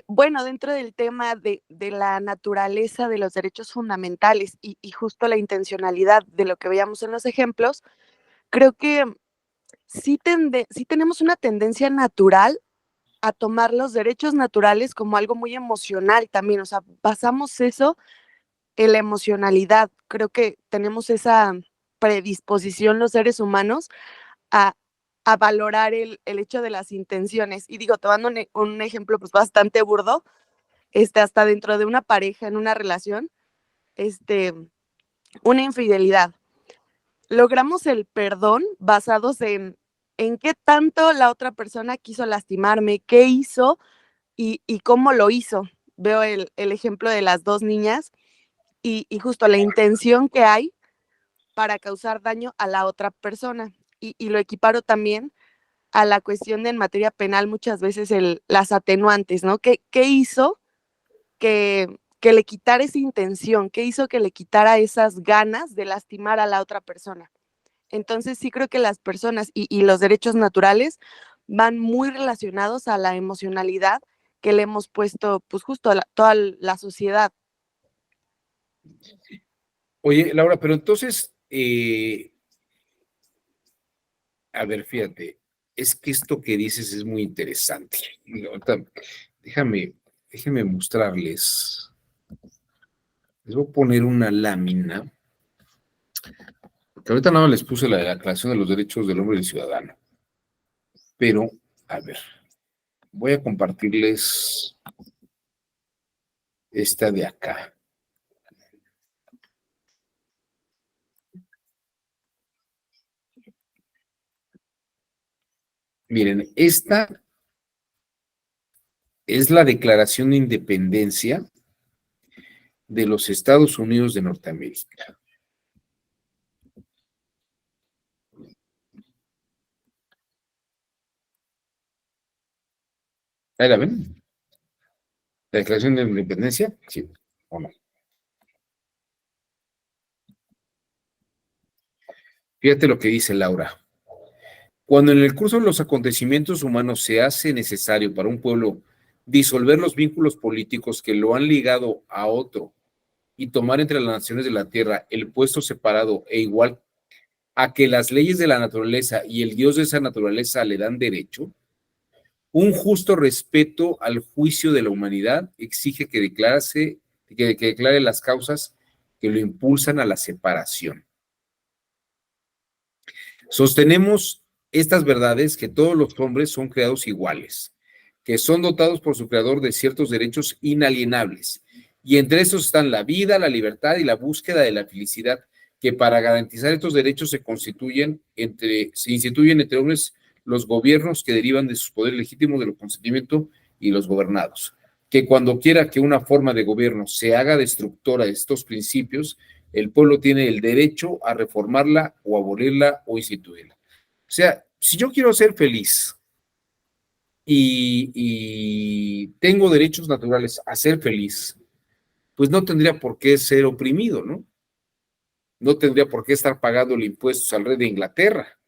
Bueno, dentro del tema de la naturaleza de los derechos fundamentales y justo la intencionalidad de lo que veíamos en los ejemplos, creo que sí tenemos una tendencia natural a tomar los derechos naturales como algo muy emocional también, o sea, basamos eso en la emocionalidad. Creo que tenemos esa predisposición los seres humanos a, a valorar el hecho de las intenciones. Y digo, tomando un ejemplo pues bastante burdo, hasta dentro de una pareja, en una relación, una infidelidad. Logramos el perdón basados en qué tanto la otra persona quiso lastimarme, qué hizo y cómo lo hizo. Veo el ejemplo de las dos niñas y justo la intención que hay para causar daño a la otra persona. Y lo equiparo también a la cuestión de en materia penal muchas veces las atenuantes, ¿no? ¿Qué hizo que le quitara esa intención? ¿Qué hizo que le quitara esas ganas de lastimar a la otra persona? Entonces sí creo que las personas y los derechos naturales van muy relacionados a la emocionalidad que le hemos puesto pues justo a toda la sociedad.
Oye, Laura, pero entonces, a ver, fíjate, es que esto que dices es muy interesante. Ahorita, déjame mostrarles. Les voy a poner una lámina, porque ahorita nada más les puse la Declaración de los Derechos del Hombre y del Ciudadano. Pero, a ver, voy a compartirles esta de acá. Miren, esta es la Declaración de Independencia de los Estados Unidos de Norteamérica. ¿Ahí la ven? ¿La Declaración de Independencia? Sí, o no. Fíjate lo que dice Laura. Cuando en el curso de los acontecimientos humanos se hace necesario para un pueblo disolver los vínculos políticos que lo han ligado a otro y tomar entre las naciones de la tierra el puesto separado e igual a que las leyes de la naturaleza y el Dios de esa naturaleza le dan derecho, un justo respeto al juicio de la humanidad exige que declare las causas que lo impulsan a la separación. Sostenemos estas verdades, que todos los hombres son creados iguales, que son dotados por su creador de ciertos derechos inalienables, y entre estos están la vida, la libertad y la búsqueda de la felicidad, que para garantizar estos derechos se instituyen entre hombres los gobiernos que derivan de sus poderes legítimos de los consentimientos y los gobernados, que cuando quiera que una forma de gobierno se haga destructora de estos principios, el pueblo tiene el derecho a reformarla o abolirla o instituirla. O sea, si yo quiero ser feliz y tengo derechos naturales a ser feliz, pues no tendría por qué ser oprimido, ¿no? No tendría por qué estar pagando el impuestos al rey de Inglaterra.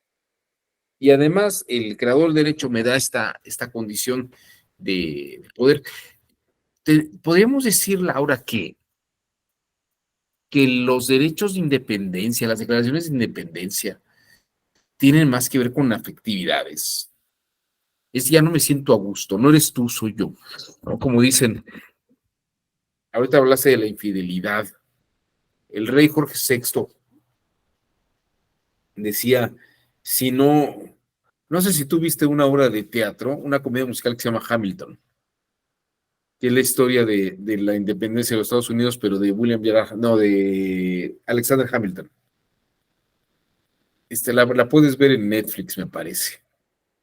Y además, el creador del derecho me da esta condición de poder. Podríamos decir, Laura, que que los derechos de independencia, las declaraciones de independencia, tienen más que ver con afectividades. Es ya no me siento a gusto, no eres tú, soy yo, ¿no? Como dicen, ahorita hablaste de la infidelidad. El rey Jorge VI decía, si no, no sé si tú viste una obra de teatro, una comedia musical que se llama Hamilton, que es la historia de la independencia de los Estados Unidos, pero de de Alexander Hamilton. La puedes ver en Netflix, me parece.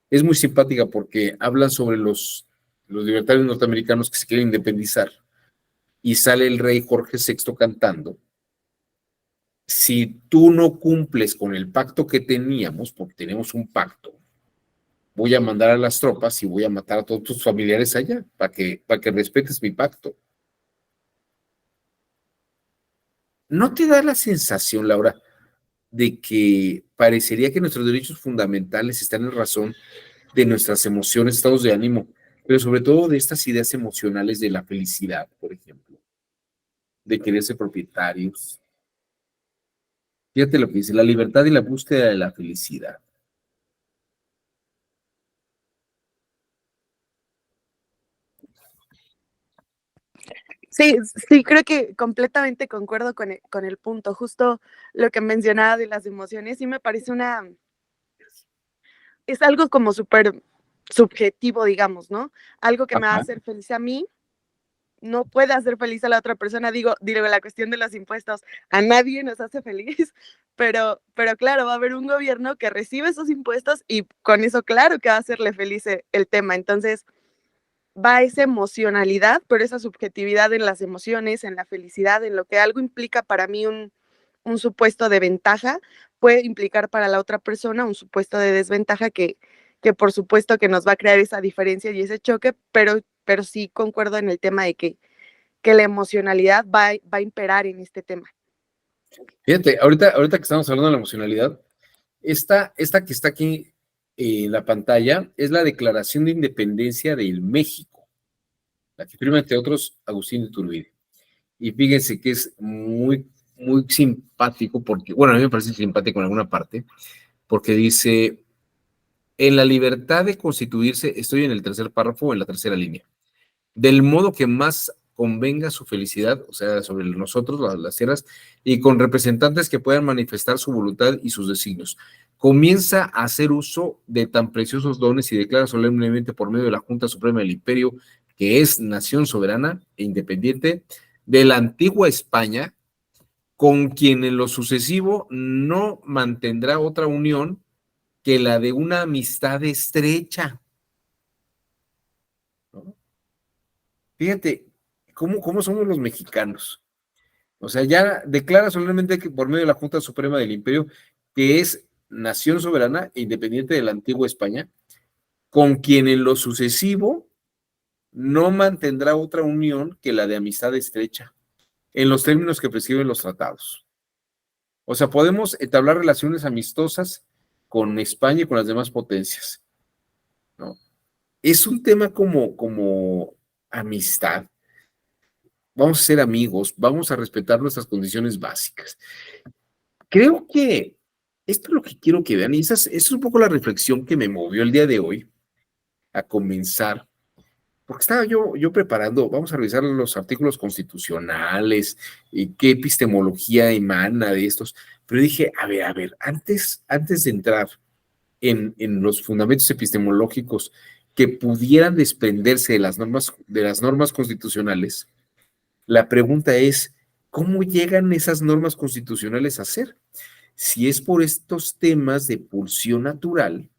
Es muy simpática porque hablan sobre los libertarios norteamericanos que se quieren independizar y sale el rey Jorge VI cantando. Si tú no cumples con el pacto que teníamos, porque tenemos un pacto, voy a mandar a las tropas y voy a matar a todos tus familiares allá para que respetes mi pacto. ¿No te da la sensación, Laura, de que parecería que nuestros derechos fundamentales están en razón de nuestras emociones, estados de ánimo, pero sobre todo de estas ideas emocionales de la felicidad, por ejemplo, de querer ser propietarios? Fíjate lo que dice, la libertad y la búsqueda de la felicidad.
Sí, sí, creo que completamente concuerdo con el punto. Justo lo que mencionaba de las emociones, sí me parece es algo como súper subjetivo, digamos, ¿no? Algo que me va a
Ajá.
hacer feliz a mí, no puede hacer feliz a la otra persona. Digo, la cuestión de los impuestos, a nadie nos hace feliz, pero claro, va a haber un gobierno que recibe esos impuestos y con eso, claro que va a hacerle feliz el tema. Entonces, va esa emocionalidad, pero esa subjetividad en las emociones, en la felicidad, en lo que algo implica para mí un supuesto de ventaja, puede implicar para la otra persona un supuesto de desventaja que por supuesto que nos va a crear esa diferencia y ese choque, pero sí concuerdo en el tema de que la emocionalidad va a imperar en este tema.
Fíjate, ahorita que estamos hablando de la emocionalidad, esta que está aquí en la pantalla es la Declaración de Independencia del México, la que firma, entre otros, Agustín de Iturbide. Y fíjense que es muy, muy simpático, porque, bueno, a mí me parece simpático en alguna parte, porque dice, en la libertad de constituirse, estoy en el tercer párrafo, en la tercera línea, del modo que más convenga su felicidad, o sea, sobre nosotros, las tierras, y con representantes que puedan manifestar su voluntad y sus designios. Comienza a hacer uso de tan preciosos dones y declara solemnemente por medio de la Junta Suprema del Imperio, que es nación soberana e independiente de la antigua España, con quien en lo sucesivo no mantendrá otra unión que la de una amistad estrecha. ¿No? Fíjate, ¿cómo somos los mexicanos? O sea, ya declara solemnemente que por medio de la Junta Suprema del Imperio, que es nación soberana e independiente de la antigua España, con quien en lo sucesivo no mantendrá otra unión que la de amistad estrecha, en los términos que prescriben los tratados. O sea, podemos entablar relaciones amistosas con España y con las demás potencias, ¿no? Es un tema como amistad. Vamos a ser amigos, vamos a respetar nuestras condiciones básicas. Creo que esto es lo que quiero que vean, y esa es un poco la reflexión que me movió el día de hoy a comenzar, porque estaba yo preparando, vamos a revisar los artículos constitucionales y qué epistemología emana de estos, pero dije, a ver, antes de entrar en los fundamentos epistemológicos que pudieran desprenderse de las normas constitucionales, la pregunta es, ¿cómo llegan esas normas constitucionales a ser? Si es por estos temas de pulsión natural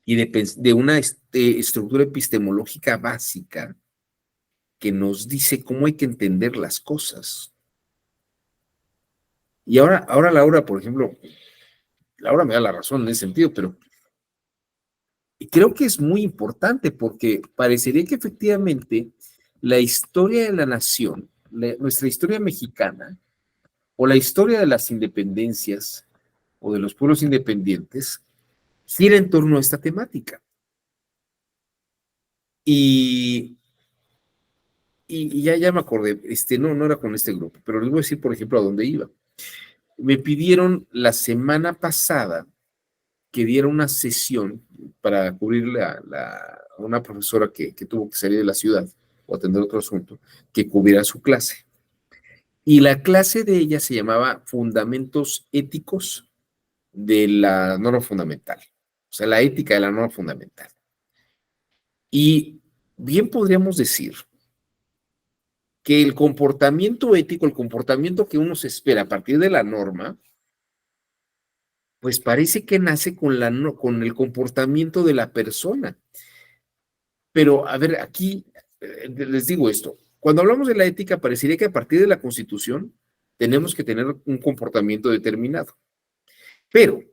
y de una estructura epistemológica básica que nos dice cómo hay que entender las cosas. Y ahora Laura, por ejemplo, Laura me da la razón en ese sentido, pero creo que es muy importante porque parecería que efectivamente la historia de la nación, nuestra historia mexicana, o la historia de las independencias o de los pueblos independientes, gira en torno a esta temática. Y y ya me acordé, no era con este grupo, pero les voy a decir, por ejemplo, a dónde iba. Me pidieron la semana pasada que diera una sesión para cubrir a una profesora que tuvo que salir de la ciudad o atender otro asunto, que cubriera su clase. Y la clase de ella se llamaba Fundamentos Éticos de la Norma Fundamental, o sea, la ética de la norma fundamental. Y bien podríamos decir que el comportamiento ético, el comportamiento que uno se espera a partir de la norma, pues parece que nace con el comportamiento de la persona. Pero, a ver, aquí les digo esto. Cuando hablamos de la ética, parecería que a partir de la Constitución tenemos que tener un comportamiento determinado. Pero,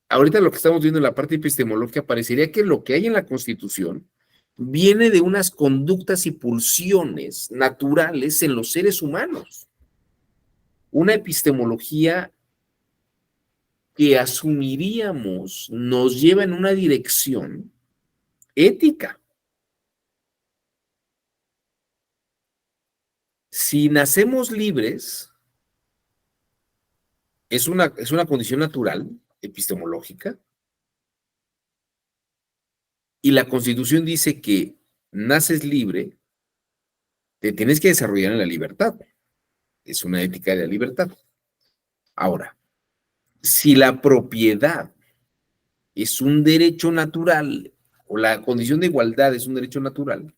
ahorita lo que estamos viendo en la parte epistemológica, parecería que lo que hay en la Constitución viene de unas conductas y pulsiones naturales en los seres humanos. Una epistemología que asumiríamos nos lleva en una dirección ética. Si nacemos libres, es una condición natural, epistemológica, y la Constitución dice que naces libre, te tienes que desarrollar en la libertad. Es una ética de la libertad. Ahora, si la propiedad es un derecho natural, o la condición de igualdad es un derecho natural,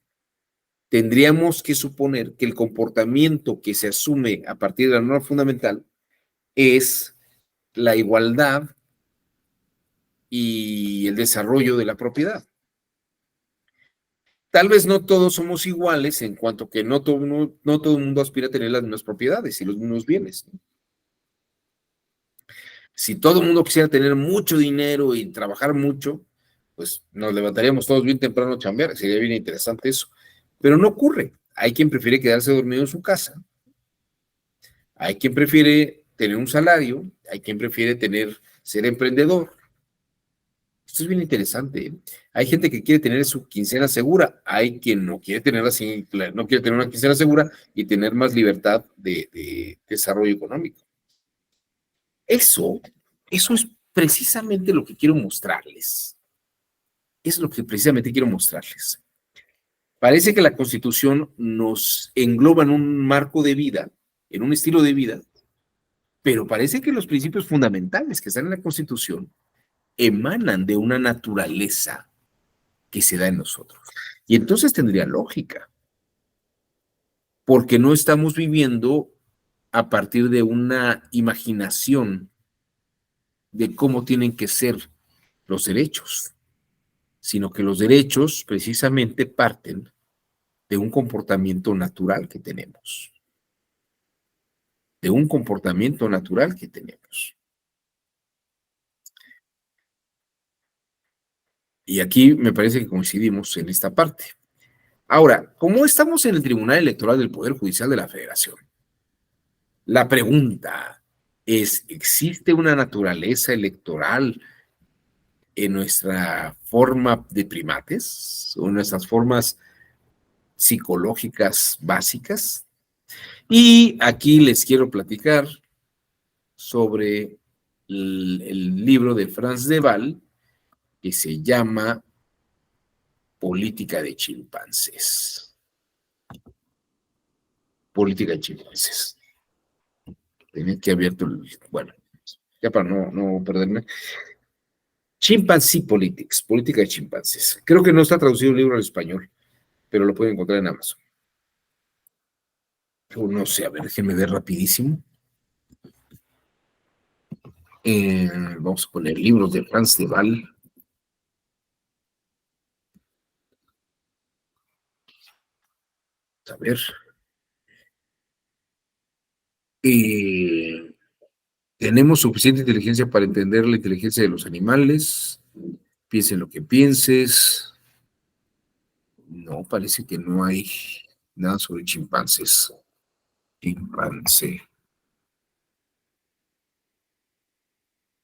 tendríamos que suponer que el comportamiento que se asume a partir de la norma fundamental es la igualdad y el desarrollo de la propiedad. Tal vez no todos somos iguales en cuanto que no todo el mundo aspira a tener las mismas propiedades y los mismos bienes, ¿no? Si todo el mundo quisiera tener mucho dinero y trabajar mucho, pues nos levantaríamos todos bien temprano a chambear, sería bien interesante eso. Pero no ocurre. Hay quien prefiere quedarse dormido en su casa, hay quien prefiere tener un salario, hay quien prefiere ser emprendedor. Esto es bien interesante, ¿eh? Hay gente que quiere tener su quincena segura, hay quien no quiere tener una quincena segura y tener más libertad de desarrollo económico. Eso es precisamente lo que quiero mostrarles. Es lo que precisamente quiero mostrarles. Parece que la Constitución nos engloba en un marco de vida, en un estilo de vida, pero parece que los principios fundamentales que están en la Constitución emanan de una naturaleza que se da en nosotros. Y entonces tendría lógica, porque no estamos viviendo a partir de una imaginación de cómo tienen que ser los derechos, sino que los derechos precisamente parten de un comportamiento natural que tenemos, de un comportamiento natural que tenemos. Y aquí me parece que coincidimos en esta parte. Ahora, como estamos en el Tribunal Electoral del Poder Judicial de la Federación, la pregunta es, ¿existe una naturaleza electoral en nuestra forma de primates o en nuestras formas psicológicas básicas? Y aquí les quiero platicar sobre el libro de Franz de Waal que se llama Política de chimpancés. Política de chimpancés. Tenía que abierto bueno, ya para no perderme. Chimpanzee Politics, Política de chimpancés. Creo que no está traducido el libro al español, pero lo pueden encontrar en Amazon. Yo no sé, a ver, déjenme ver rapidísimo. Vamos a poner libros de Franz de Waal. A ver. Tenemos suficiente inteligencia para entender la inteligencia de los animales. Piensen lo que pienses. No, parece que no hay nada sobre chimpancés. Chimpancé.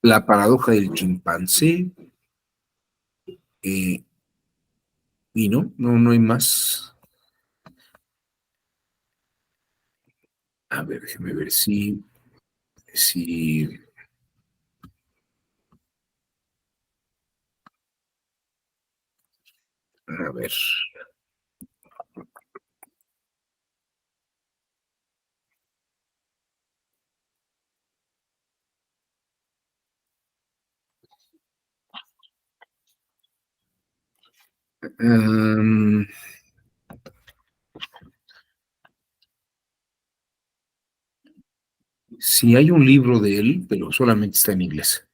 La paradoja del chimpancé. Y no hay más. A ver, déjeme ver si. A ver. Um, sí, hay un libro de él, pero solamente está en inglés.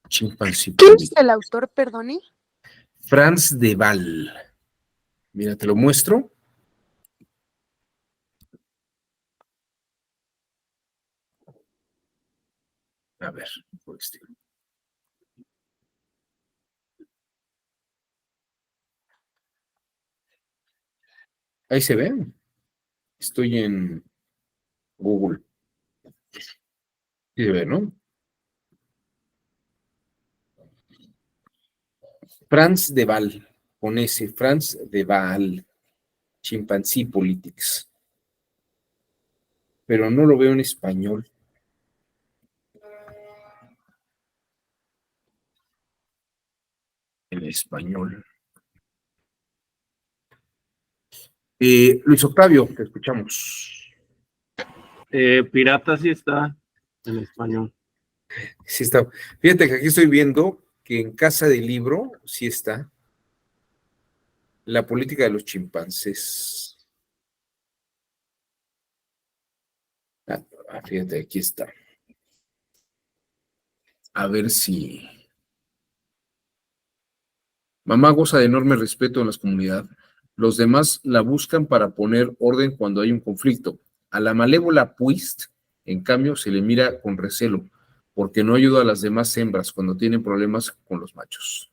Chimpancé
¿Quién es
Politics.
el autor, perdone?
Franz de Waal. Mira, te lo muestro. A ver, por este. Ahí se ve. Estoy en Google. Sí se ve, ¿no? Franz de Waal, con ese, Franz de Waal, Chimpancé Politics. Pero no lo veo en español. En español. Luis Octavio, te escuchamos.
Pirata sí está en español.
Sí está. Fíjate que aquí estoy viendo que en Casa del Libro sí está la política de los chimpancés. Fíjate, aquí está. A ver si. Mamá goza de enorme respeto en la comunidad. Los demás la buscan para poner orden cuando hay un conflicto. A la malévola Puist, en cambio, se le mira con recelo, porque no ayuda a las demás hembras cuando tienen problemas con los machos.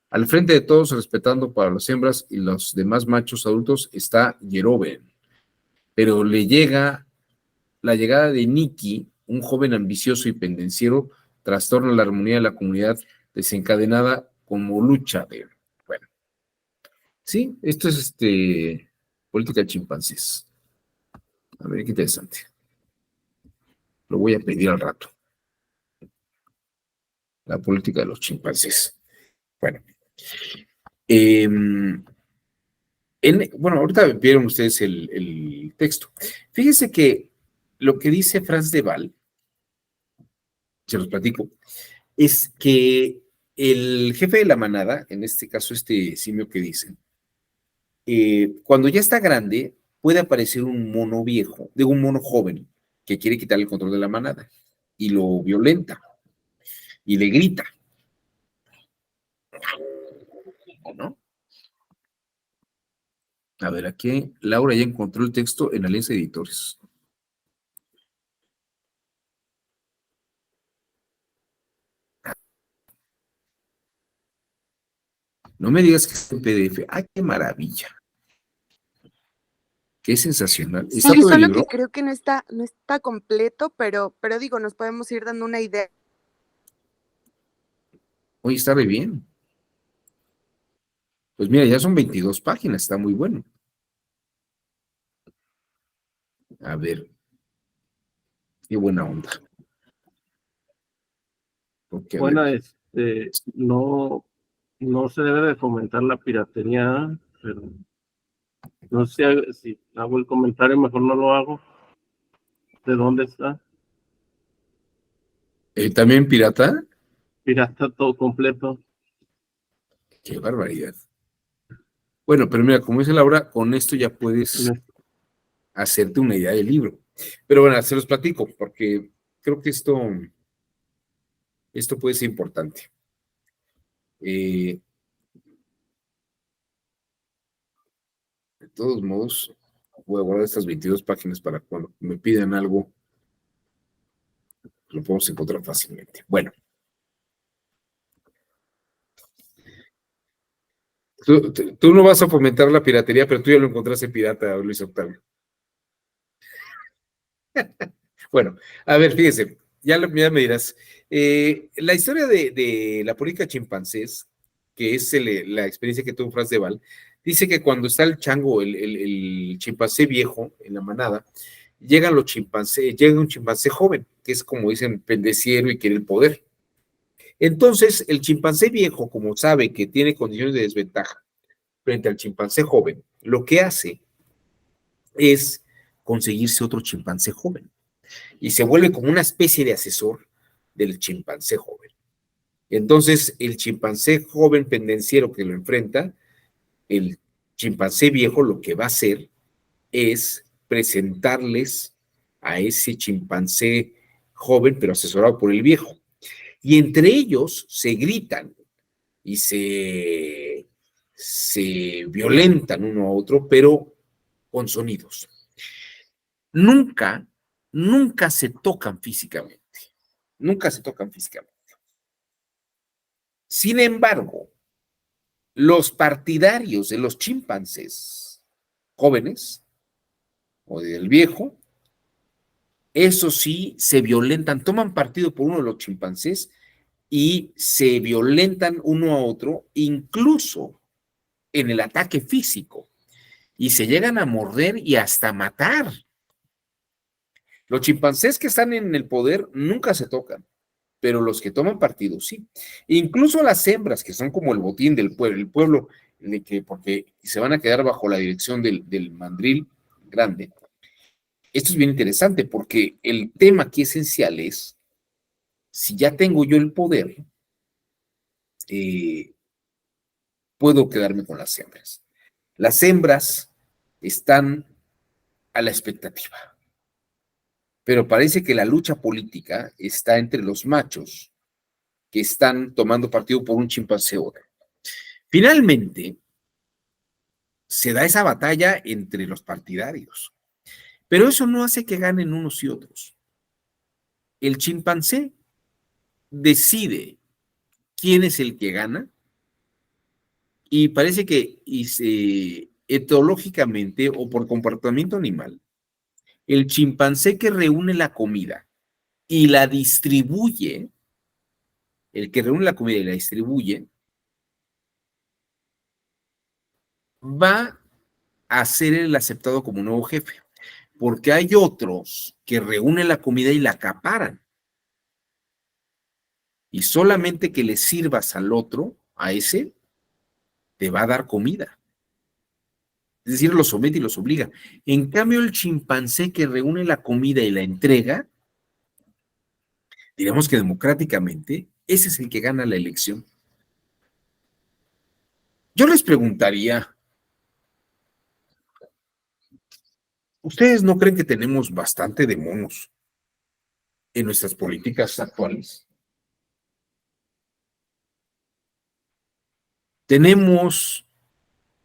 Al frente de todos, respetando para las hembras y los demás machos adultos, está Yeroben. Pero le llega la llegada de Nikki, un joven ambicioso y pendenciero, trastorna la armonía de la comunidad desencadenada como lucha de... Bueno, sí, esto es política de chimpancés. A ver, qué interesante. Lo voy a pedir al rato. La política de los chimpancés. Bueno. Bueno, ahorita vieron ustedes el texto. Fíjense que lo que dice Franz de Waal, se los platico, es que el jefe de la manada, en este caso este simio que dicen, cuando ya está grande, puede aparecer un mono viejo, de un mono joven, que quiere quitarle el control de la manada, y lo violenta, y le grita, ¿no? A ver, aquí Laura ya encontró el texto en Alianza Editores. No me digas que es en PDF. ¡Ay, qué maravilla! ¡Qué sensacional! ¿Está
Sí,
todo el
solo
libro?
que creo que no está completo, pero digo, nos podemos ir dando una idea.
Oye, está re bien. Pues mira, ya son 22 páginas, está muy bueno. A ver, qué buena onda. Porque,
Bueno,
ver,
no se debe de fomentar la piratería, pero no sé si hago el comentario, mejor no lo hago. ¿De dónde está?
¿también pirata?
Pirata todo completo.
¡Qué barbaridad! Bueno, pero mira, como dice Laura, con esto ya puedes hacerte una idea del libro. Pero bueno, se los platico, porque creo que esto puede ser importante. De todos modos, voy a guardar estas 22 páginas para cuando me pidan algo, lo podemos encontrar fácilmente. Bueno. Tú no vas a fomentar la piratería, pero tú ya lo encontraste pirata, Luis Octavio. Bueno, a ver, fíjese, ya me dirás. La historia de la política chimpancés, que es la experiencia que tuvo Franz de Waal, dice que cuando está el chango, el chimpancé viejo en la manada, llega un chimpancé joven, que es como dicen, pendeciero y quiere el poder. Entonces, el chimpancé viejo, como sabe que tiene condiciones de desventaja frente al chimpancé joven, lo que hace es conseguirse otro chimpancé joven y se vuelve como una especie de asesor del chimpancé joven. Entonces, el chimpancé joven pendenciero que lo enfrenta, el chimpancé viejo lo que va a hacer es presentarles a ese chimpancé joven, pero asesorado por el viejo. Y entre ellos se gritan y se violentan uno a otro, pero con sonidos. Nunca se tocan físicamente. Nunca se tocan físicamente. Sin embargo, los partidarios de los chimpancés jóvenes o del viejo, eso sí, se violentan, toman partido por uno de los chimpancés y se violentan uno a otro, incluso en el ataque físico, y se llegan a morder y hasta matar. Los chimpancés que están en el poder nunca se tocan, pero los que toman partido sí. Incluso las hembras, que son como el botín del pueblo, el pueblo porque se van a quedar bajo la dirección del mandril grande. Esto es bien interesante porque el tema aquí esencial es, si ya tengo yo el poder, puedo quedarme con las hembras. Las hembras están a la expectativa, pero parece que la lucha política está entre los machos que están tomando partido por un chimpancé otro. Finalmente, se da esa batalla entre los partidarios, pero eso no hace que ganen unos y otros. El chimpancé decide quién es el que gana y parece que etológicamente o por comportamiento animal, el chimpancé que reúne la comida y la distribuye, el que reúne la comida y la distribuye, va a ser el aceptado como nuevo jefe, porque hay otros que reúnen la comida y la acaparan. Y solamente que le sirvas al otro, a ese, te va a dar comida. Es decir, los somete y los obliga. En cambio, el chimpancé que reúne la comida y la entrega, diremos que democráticamente, ese es el que gana la elección. Yo les preguntaría, ¿ustedes no creen que tenemos bastante de monos en nuestras políticas actuales? Tenemos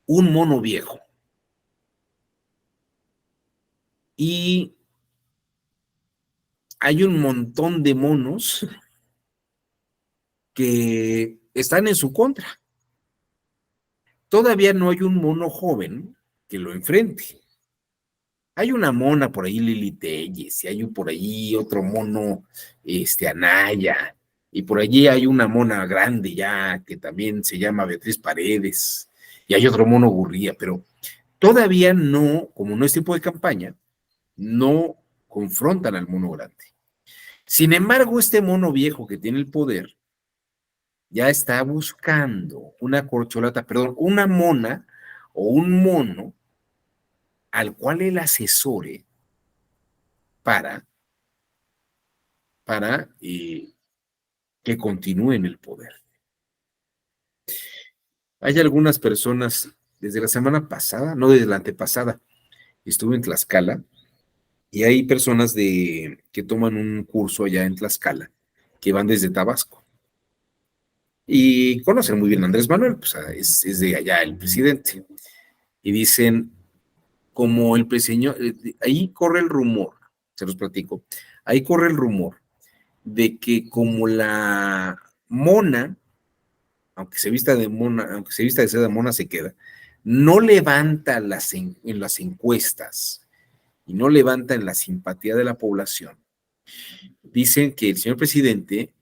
un mono viejo y hay un montón de monos que están en su contra. Todavía no hay un mono joven que lo enfrente. Hay una mona por ahí, Lili Telles, y hay por ahí otro mono, Anaya, y por allí hay una mona grande ya que también se llama Beatriz Paredes, y hay otro mono Gurría, pero todavía no, como no es tiempo de campaña, no confrontan al mono grande. Sin embargo, este mono viejo que tiene el poder ya está buscando una corcholata, perdón, una mona o un mono al cual él asesore para que continúe en el poder. Hay algunas personas, desde la semana pasada, no desde la antepasada, estuve en Tlaxcala, y hay personas que toman un curso allá en Tlaxcala, que van desde Tabasco. Y conocen muy bien a Andrés Manuel, pues es de allá el presidente. Y dicen, como el presidente, ahí corre el rumor, se los platico, ahí corre el rumor de que como la mona, aunque se vista de mona, aunque se vista de seda mona, se queda, no levanta en las encuestas y no levanta en la simpatía de la población. dicen que el señor presidente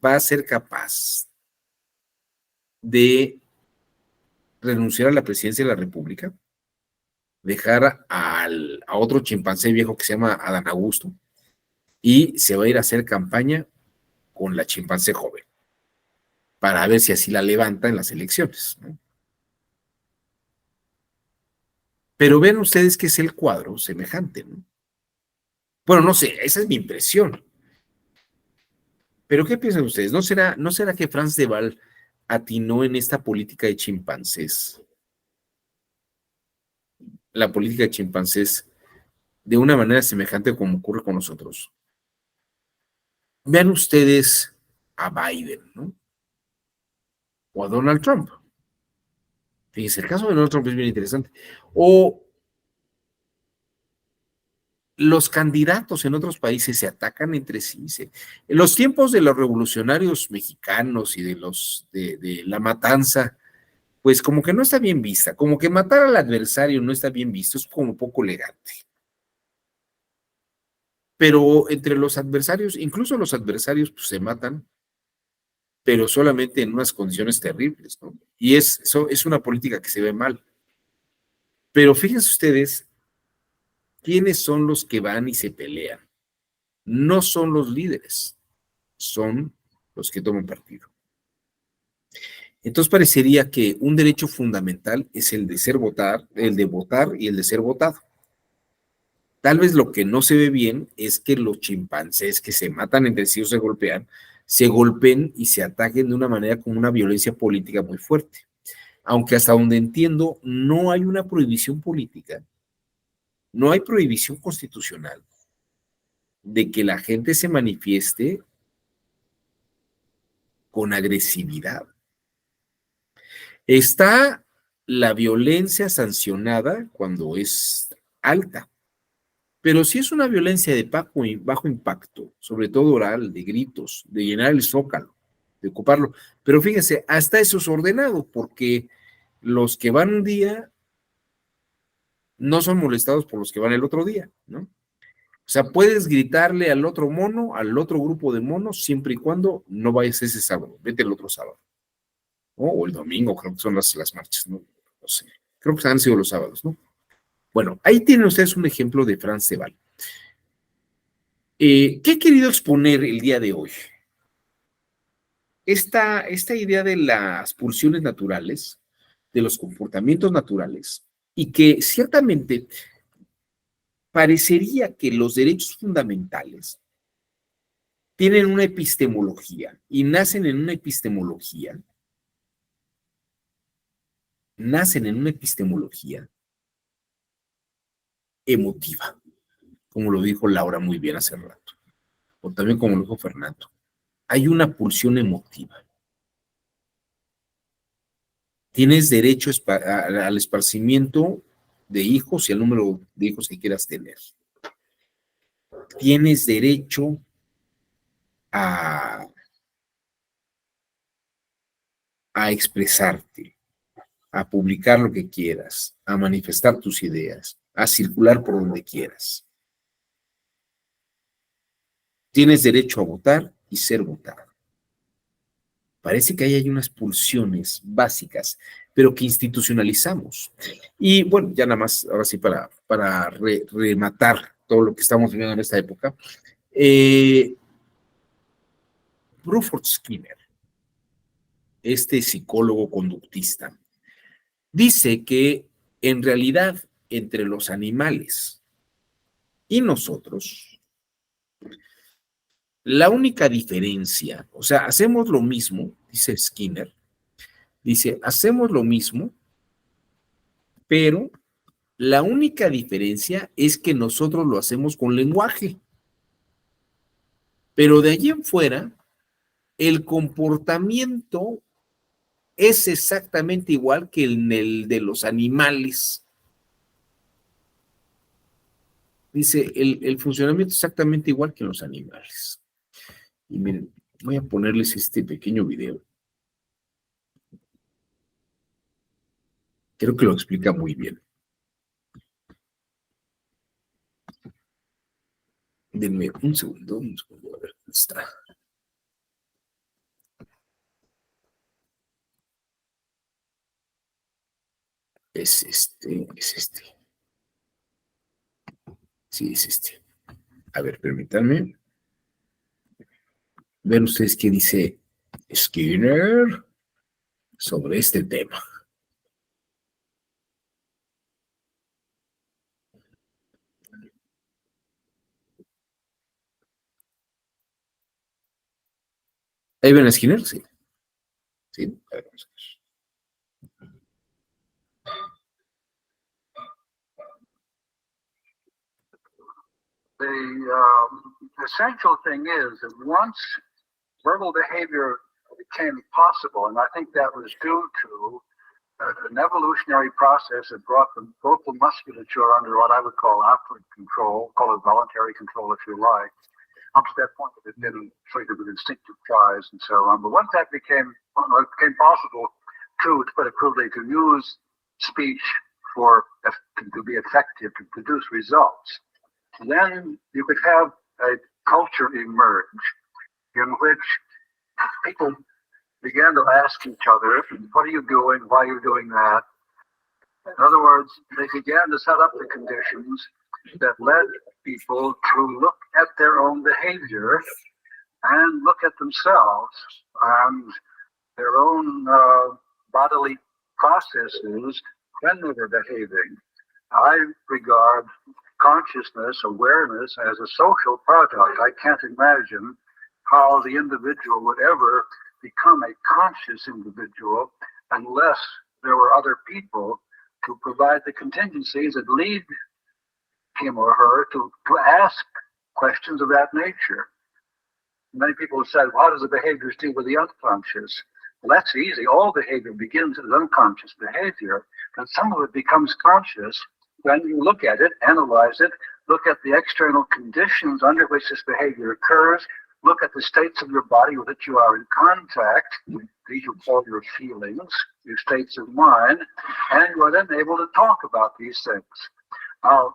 va a ser capaz de renunciar a la presidencia de la República, dejar a otro chimpancé viejo que se llama Adán Augusto, y se va a ir a hacer campaña con la chimpancé joven, para ver si así la levanta en las elecciones, ¿no? Pero ven ustedes que es el cuadro semejante, ¿no? Bueno, no sé, esa es mi impresión. Pero ¿qué piensan ustedes? ¿No será que Franz de Waal atinó en esta política de chimpancés? La política de chimpancés de una manera semejante como ocurre con nosotros. Vean ustedes a Biden, ¿no? O a Donald Trump. Fíjense, el caso de Donald Trump es bien interesante. O los candidatos en otros países se atacan entre sí. En los tiempos de los revolucionarios mexicanos y de la matanza, pues como que no está bien vista, como que matar al adversario no está bien visto, es como poco elegante. Pero entre los adversarios, incluso los adversarios pues, se matan, pero solamente en unas condiciones terribles, ¿no? Y eso es una política que se ve mal. Pero fíjense ustedes, ¿quiénes son los que van y se pelean? No son los líderes, son los que toman partido. Entonces parecería que un derecho fundamental es el de votar y el de ser votado. Tal vez lo que no se ve bien es que los chimpancés que se matan entre sí o se golpeen y se ataquen de una manera con una violencia política muy fuerte. Aunque hasta donde entiendo, no hay una prohibición política, no hay prohibición constitucional de que la gente se manifieste con agresividad. Está la violencia sancionada cuando es alta, pero si es una violencia de bajo impacto, sobre todo oral, de gritos, de llenar el zócalo, de ocuparlo, pero fíjense, hasta eso es ordenado, porque los que van un día no son molestados por los que van el otro día, ¿no? O sea, puedes gritarle al otro mono, al otro grupo de monos, siempre y cuando no vayas ese sábado, vete el otro sábado, ¿no? O el domingo, creo que son las marchas, ¿no? No sé, creo que han sido los sábados, ¿no? Bueno, ahí tienen ustedes un ejemplo de Franz de Waal. ¿Qué he querido exponer el día de hoy? Esta idea de las pulsiones naturales, de los comportamientos naturales, y que ciertamente parecería que los derechos fundamentales tienen una epistemología y nacen en una epistemología emotiva, como lo dijo Laura muy bien hace rato, o también como lo dijo Fernando. Hay una pulsión emotiva. Tienes derecho al esparcimiento de hijos y al número de hijos que quieras tener. Tienes derecho a expresarte, a publicar lo que quieras, a manifestar tus ideas, a circular por donde quieras. Tienes derecho a votar y ser votado. Parece que ahí hay unas pulsiones básicas, pero que institucionalizamos. Y bueno, ya nada más, ahora sí, para rematar todo lo que estamos viviendo en esta época, Bruford Skinner, este psicólogo conductista, dice que en realidad entre los animales y nosotros, la única diferencia, o sea, hacemos lo mismo, dice Skinner, dice, hacemos lo mismo, pero la única diferencia es que nosotros lo hacemos con lenguaje. Pero de allí en fuera, el comportamiento es exactamente igual que el de los animales. Dice, el funcionamiento es exactamente igual que en los animales. Y miren, voy a ponerles este pequeño video. Creo que lo explica muy bien. Denme un segundo, a ver, ¿dónde está? Es este. Sí, es este. A ver, permítanme. Ven ustedes qué dice Skinner sobre este tema. ¿Ahí ven a Skinner? Sí. Sí, a ver, vamos a ver.
The essential thing is that once verbal behavior became possible, and I think that was due to an evolutionary process that brought the vocal musculature under what I would call outward control, call it voluntary control if you like, up to that point it didn't trigger with instinctive cries and so on. But once that became possible to put it crudely, to use speech to be effective, to produce results, then you could have a culture emerge in which people began to ask each other, what are you doing? Why are you doing that? In other words, they began to set up the conditions that led people to look at their own behavior and look at themselves and their own bodily processes when they were behaving. I regard consciousness, awareness as a social product. I can't imagine how the individual would ever become a conscious individual unless there were other people to provide the contingencies that lead him or her to ask questions of that nature. Many people have said, well, how does the behaviors deal with the unconscious? Well, that's easy. All behavior begins as unconscious behavior, and some of it becomes conscious when you look at it, analyze it, look at the external conditions under which this behavior occurs, look at the states of your body with which you are in contact, these you call your feelings, your states of mind, and you are then able to talk about these things. Now,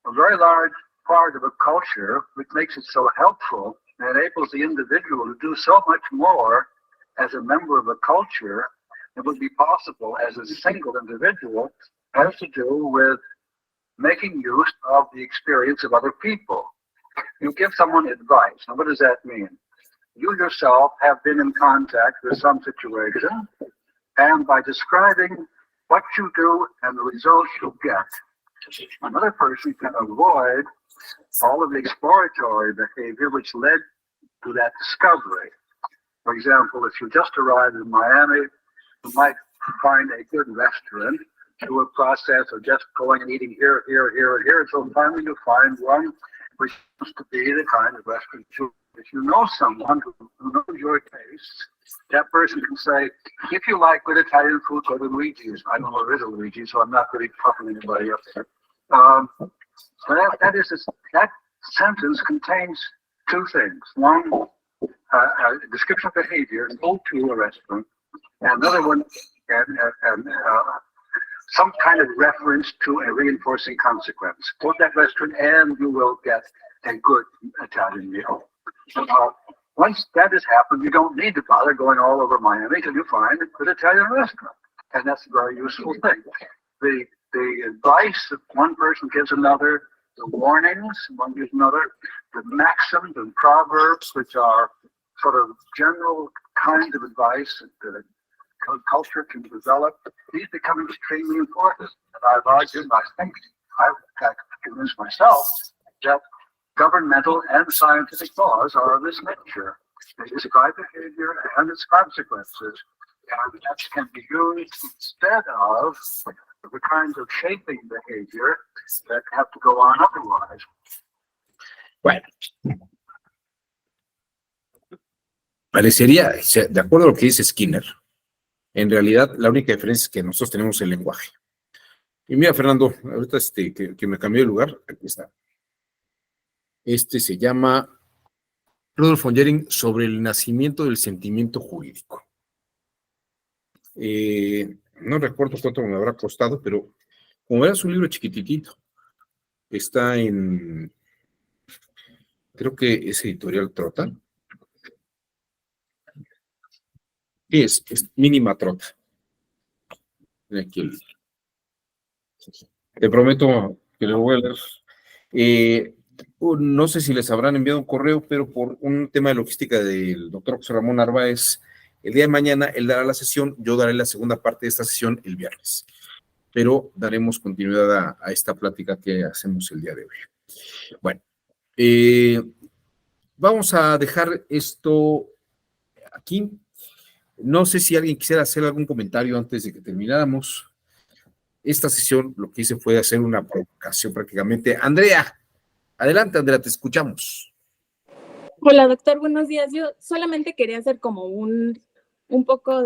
a very large part of a culture, which makes it so helpful, and enables the individual to do so much more as a member of a culture than would be possible as a single individual, has to do with making use of the experience of other people. You give someone advice. Now, what does that mean? You yourself have been in contact with some situation, and by describing what you do and the results you get, another person can avoid all of the exploratory behavior which led to that discovery. For example, if you just arrived in Miami, you might find a good restaurant through a process of just going and eating here, until finally you find one which used to be the kind of restaurant if you know someone who knows your tastes, that person can say, if you like good Italian food, go to Luigi's. I don't know if there is a Luigi, so I'm not really talking to anybody up there. That sentence contains two things. One, a description of behavior, go to a restaurant, and another one, some kind of reference to a reinforcing consequence. Go to that restaurant and you will get a good Italian meal. Once that has happened, you don't need to bother going all over Miami till you find a good Italian restaurant. And that's a very useful thing. The advice that one person gives another, the warnings one gives another, the maxims and proverbs, which are sort of general kinds of advice that culture can develop, these become extremely important. And I've argued, I think I've convinced myself that governmental and scientific laws are of this nature. They describe behavior and its consequences, and that can be used instead of the kinds of shaping behavior that have to go on otherwise.
Bueno, parecería, de acuerdo a lo que dice Skinner, en realidad la única diferencia es que nosotros tenemos el lenguaje. Y mira, Fernando, ahorita que me cambié de lugar, aquí está. Este se llama Rudolf von Jhering sobre el nacimiento del sentimiento jurídico. No recuerdo cuánto me habrá costado, pero como era un libro chiquititito, está en Creo que es editorial Trota. ¿Qué es? Es Mínima Trota. Aquí te prometo que lo voy a leer. No sé si les habrán enviado un correo, pero por un tema de logística del doctor José Ramón Narváez, el día de mañana él dará la sesión, yo daré la segunda parte de esta sesión el viernes, pero daremos continuidad a esta plática que hacemos el día de hoy. Bueno, vamos a dejar esto aquí. No sé si alguien quisiera hacer algún comentario antes de que termináramos. Esta sesión lo que hice fue hacer una provocación prácticamente. Andrea, adelante, Andrea, te escuchamos.
Hola, doctor, buenos días. Yo solamente quería hacer como un poco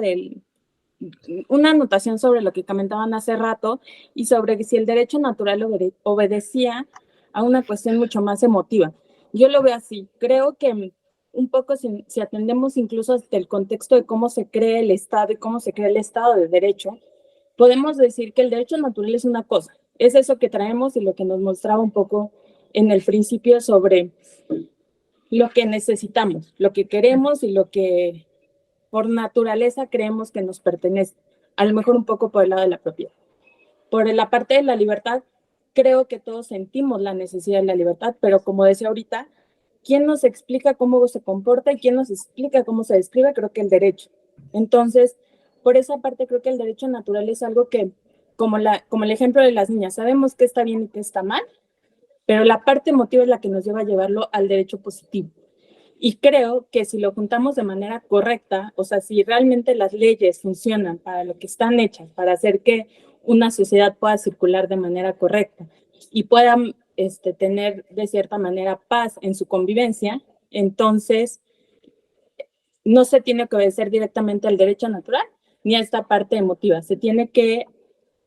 una anotación sobre lo que comentaban hace rato y sobre si el derecho natural obedecía a una cuestión mucho más emotiva. Yo lo veo así. Creo que un poco si atendemos incluso hasta el contexto de cómo se crea el Estado y cómo se crea el Estado de Derecho, podemos decir que el derecho natural es una cosa. Es eso que traemos y lo que nos mostraba un poco en el principio sobre lo que necesitamos, lo que queremos y lo que por naturaleza creemos que nos pertenece, a lo mejor un poco por el lado de la propiedad. Por la parte de la libertad, creo que todos sentimos la necesidad de la libertad, pero como decía ahorita, ¿quién nos explica cómo se comporta y quién nos explica cómo se describe? Creo que el derecho. Entonces, por esa parte creo que el derecho natural es algo que, como el ejemplo de las niñas, sabemos qué está bien y qué está mal, pero la parte emotiva es la que nos lleva a llevarlo al derecho positivo. Y creo que si lo juntamos de manera correcta, o sea, si realmente las leyes funcionan para lo que están hechas, para hacer que una sociedad pueda circular de manera correcta y pueda tener de cierta manera paz en su convivencia, entonces no se tiene que obedecer directamente al derecho natural ni a esta parte emotiva. Se tiene que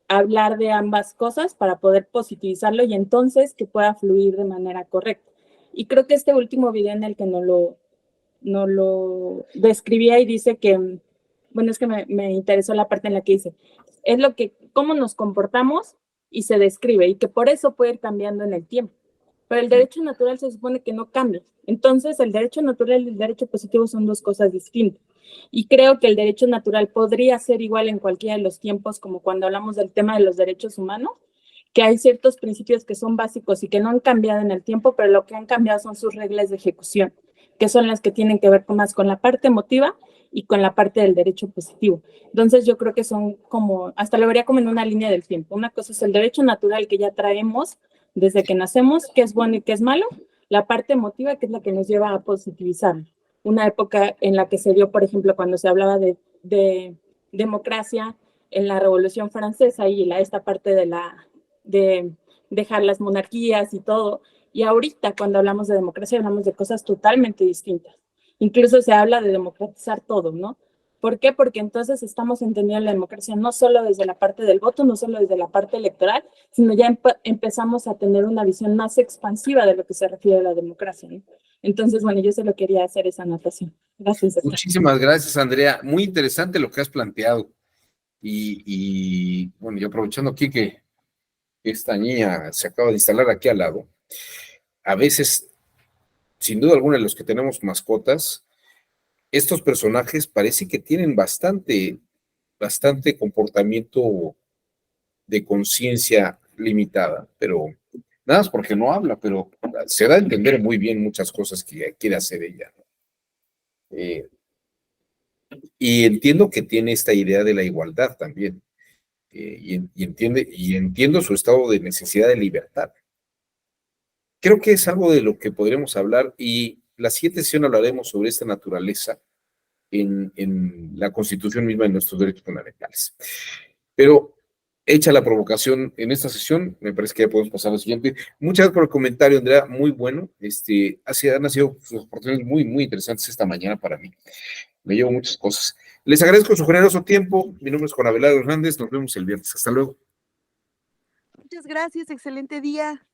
hablar de ambas cosas para poder positivizarlo y entonces que pueda fluir de manera correcta. Y creo que este último video en el que no lo describía y dice que, bueno, es que me interesó la parte en la que dice, es cómo nos comportamos y se describe y que por eso puede ir cambiando en el tiempo. Pero el derecho natural se supone que no cambia. Entonces, el derecho natural y el derecho positivo son dos cosas distintas. Y creo que el derecho natural podría ser igual en cualquiera de los tiempos, como cuando hablamos del tema de los derechos humanos, que hay ciertos principios que son básicos y que no han cambiado en el tiempo, pero lo que han cambiado son sus reglas de ejecución, que son las que tienen que ver más con la parte emotiva y con la parte del derecho positivo. Entonces yo creo que son como, hasta lo vería como en una línea del tiempo. Una cosa es el derecho natural que ya traemos desde que nacemos, qué es bueno y qué es malo, la parte emotiva que es la que nos lleva a positivizar. Una época en la que se dio, por ejemplo, cuando se hablaba de democracia en la Revolución Francesa y esta parte de dejar las monarquías y todo. Y ahorita cuando hablamos de democracia hablamos de cosas totalmente distintas. Incluso se habla de democratizar todo, ¿no? ¿Por qué? Porque entonces estamos entendiendo la democracia no solo desde la parte del voto, no solo desde la parte electoral, sino ya empezamos a tener una visión más expansiva de lo que se refiere a la democracia, ¿no? Entonces, bueno, yo solo quería hacer esa anotación. Gracias.
Muchísimas gracias, Andrea. Muy interesante lo que has planteado. Y bueno, y aprovechando aquí que esta niña se acaba de instalar aquí al lado, a veces, sin duda alguna, los que tenemos mascotas, estos personajes parece que tienen bastante comportamiento de conciencia limitada, pero nada más porque no habla, pero se da a entender muy bien muchas cosas que quiere hacer ella. Y entiendo que tiene esta idea de la igualdad también, y entiendo su estado de necesidad de libertad. Creo que es algo de lo que podremos hablar, y la siguiente sesión hablaremos sobre esta naturaleza en la Constitución misma de nuestros derechos fundamentales. Pero hecha la provocación en esta sesión, me parece que ya podemos pasar a la siguiente. Muchas gracias por el comentario, Andrea, muy bueno. Han sido sus oportunidades muy, muy interesantes esta mañana para mí. Me llevo muchas cosas. Les agradezco su generoso tiempo. Mi nombre es Juan Abelardo Hernández. Nos vemos el viernes. Hasta luego.
Muchas gracias. Excelente día.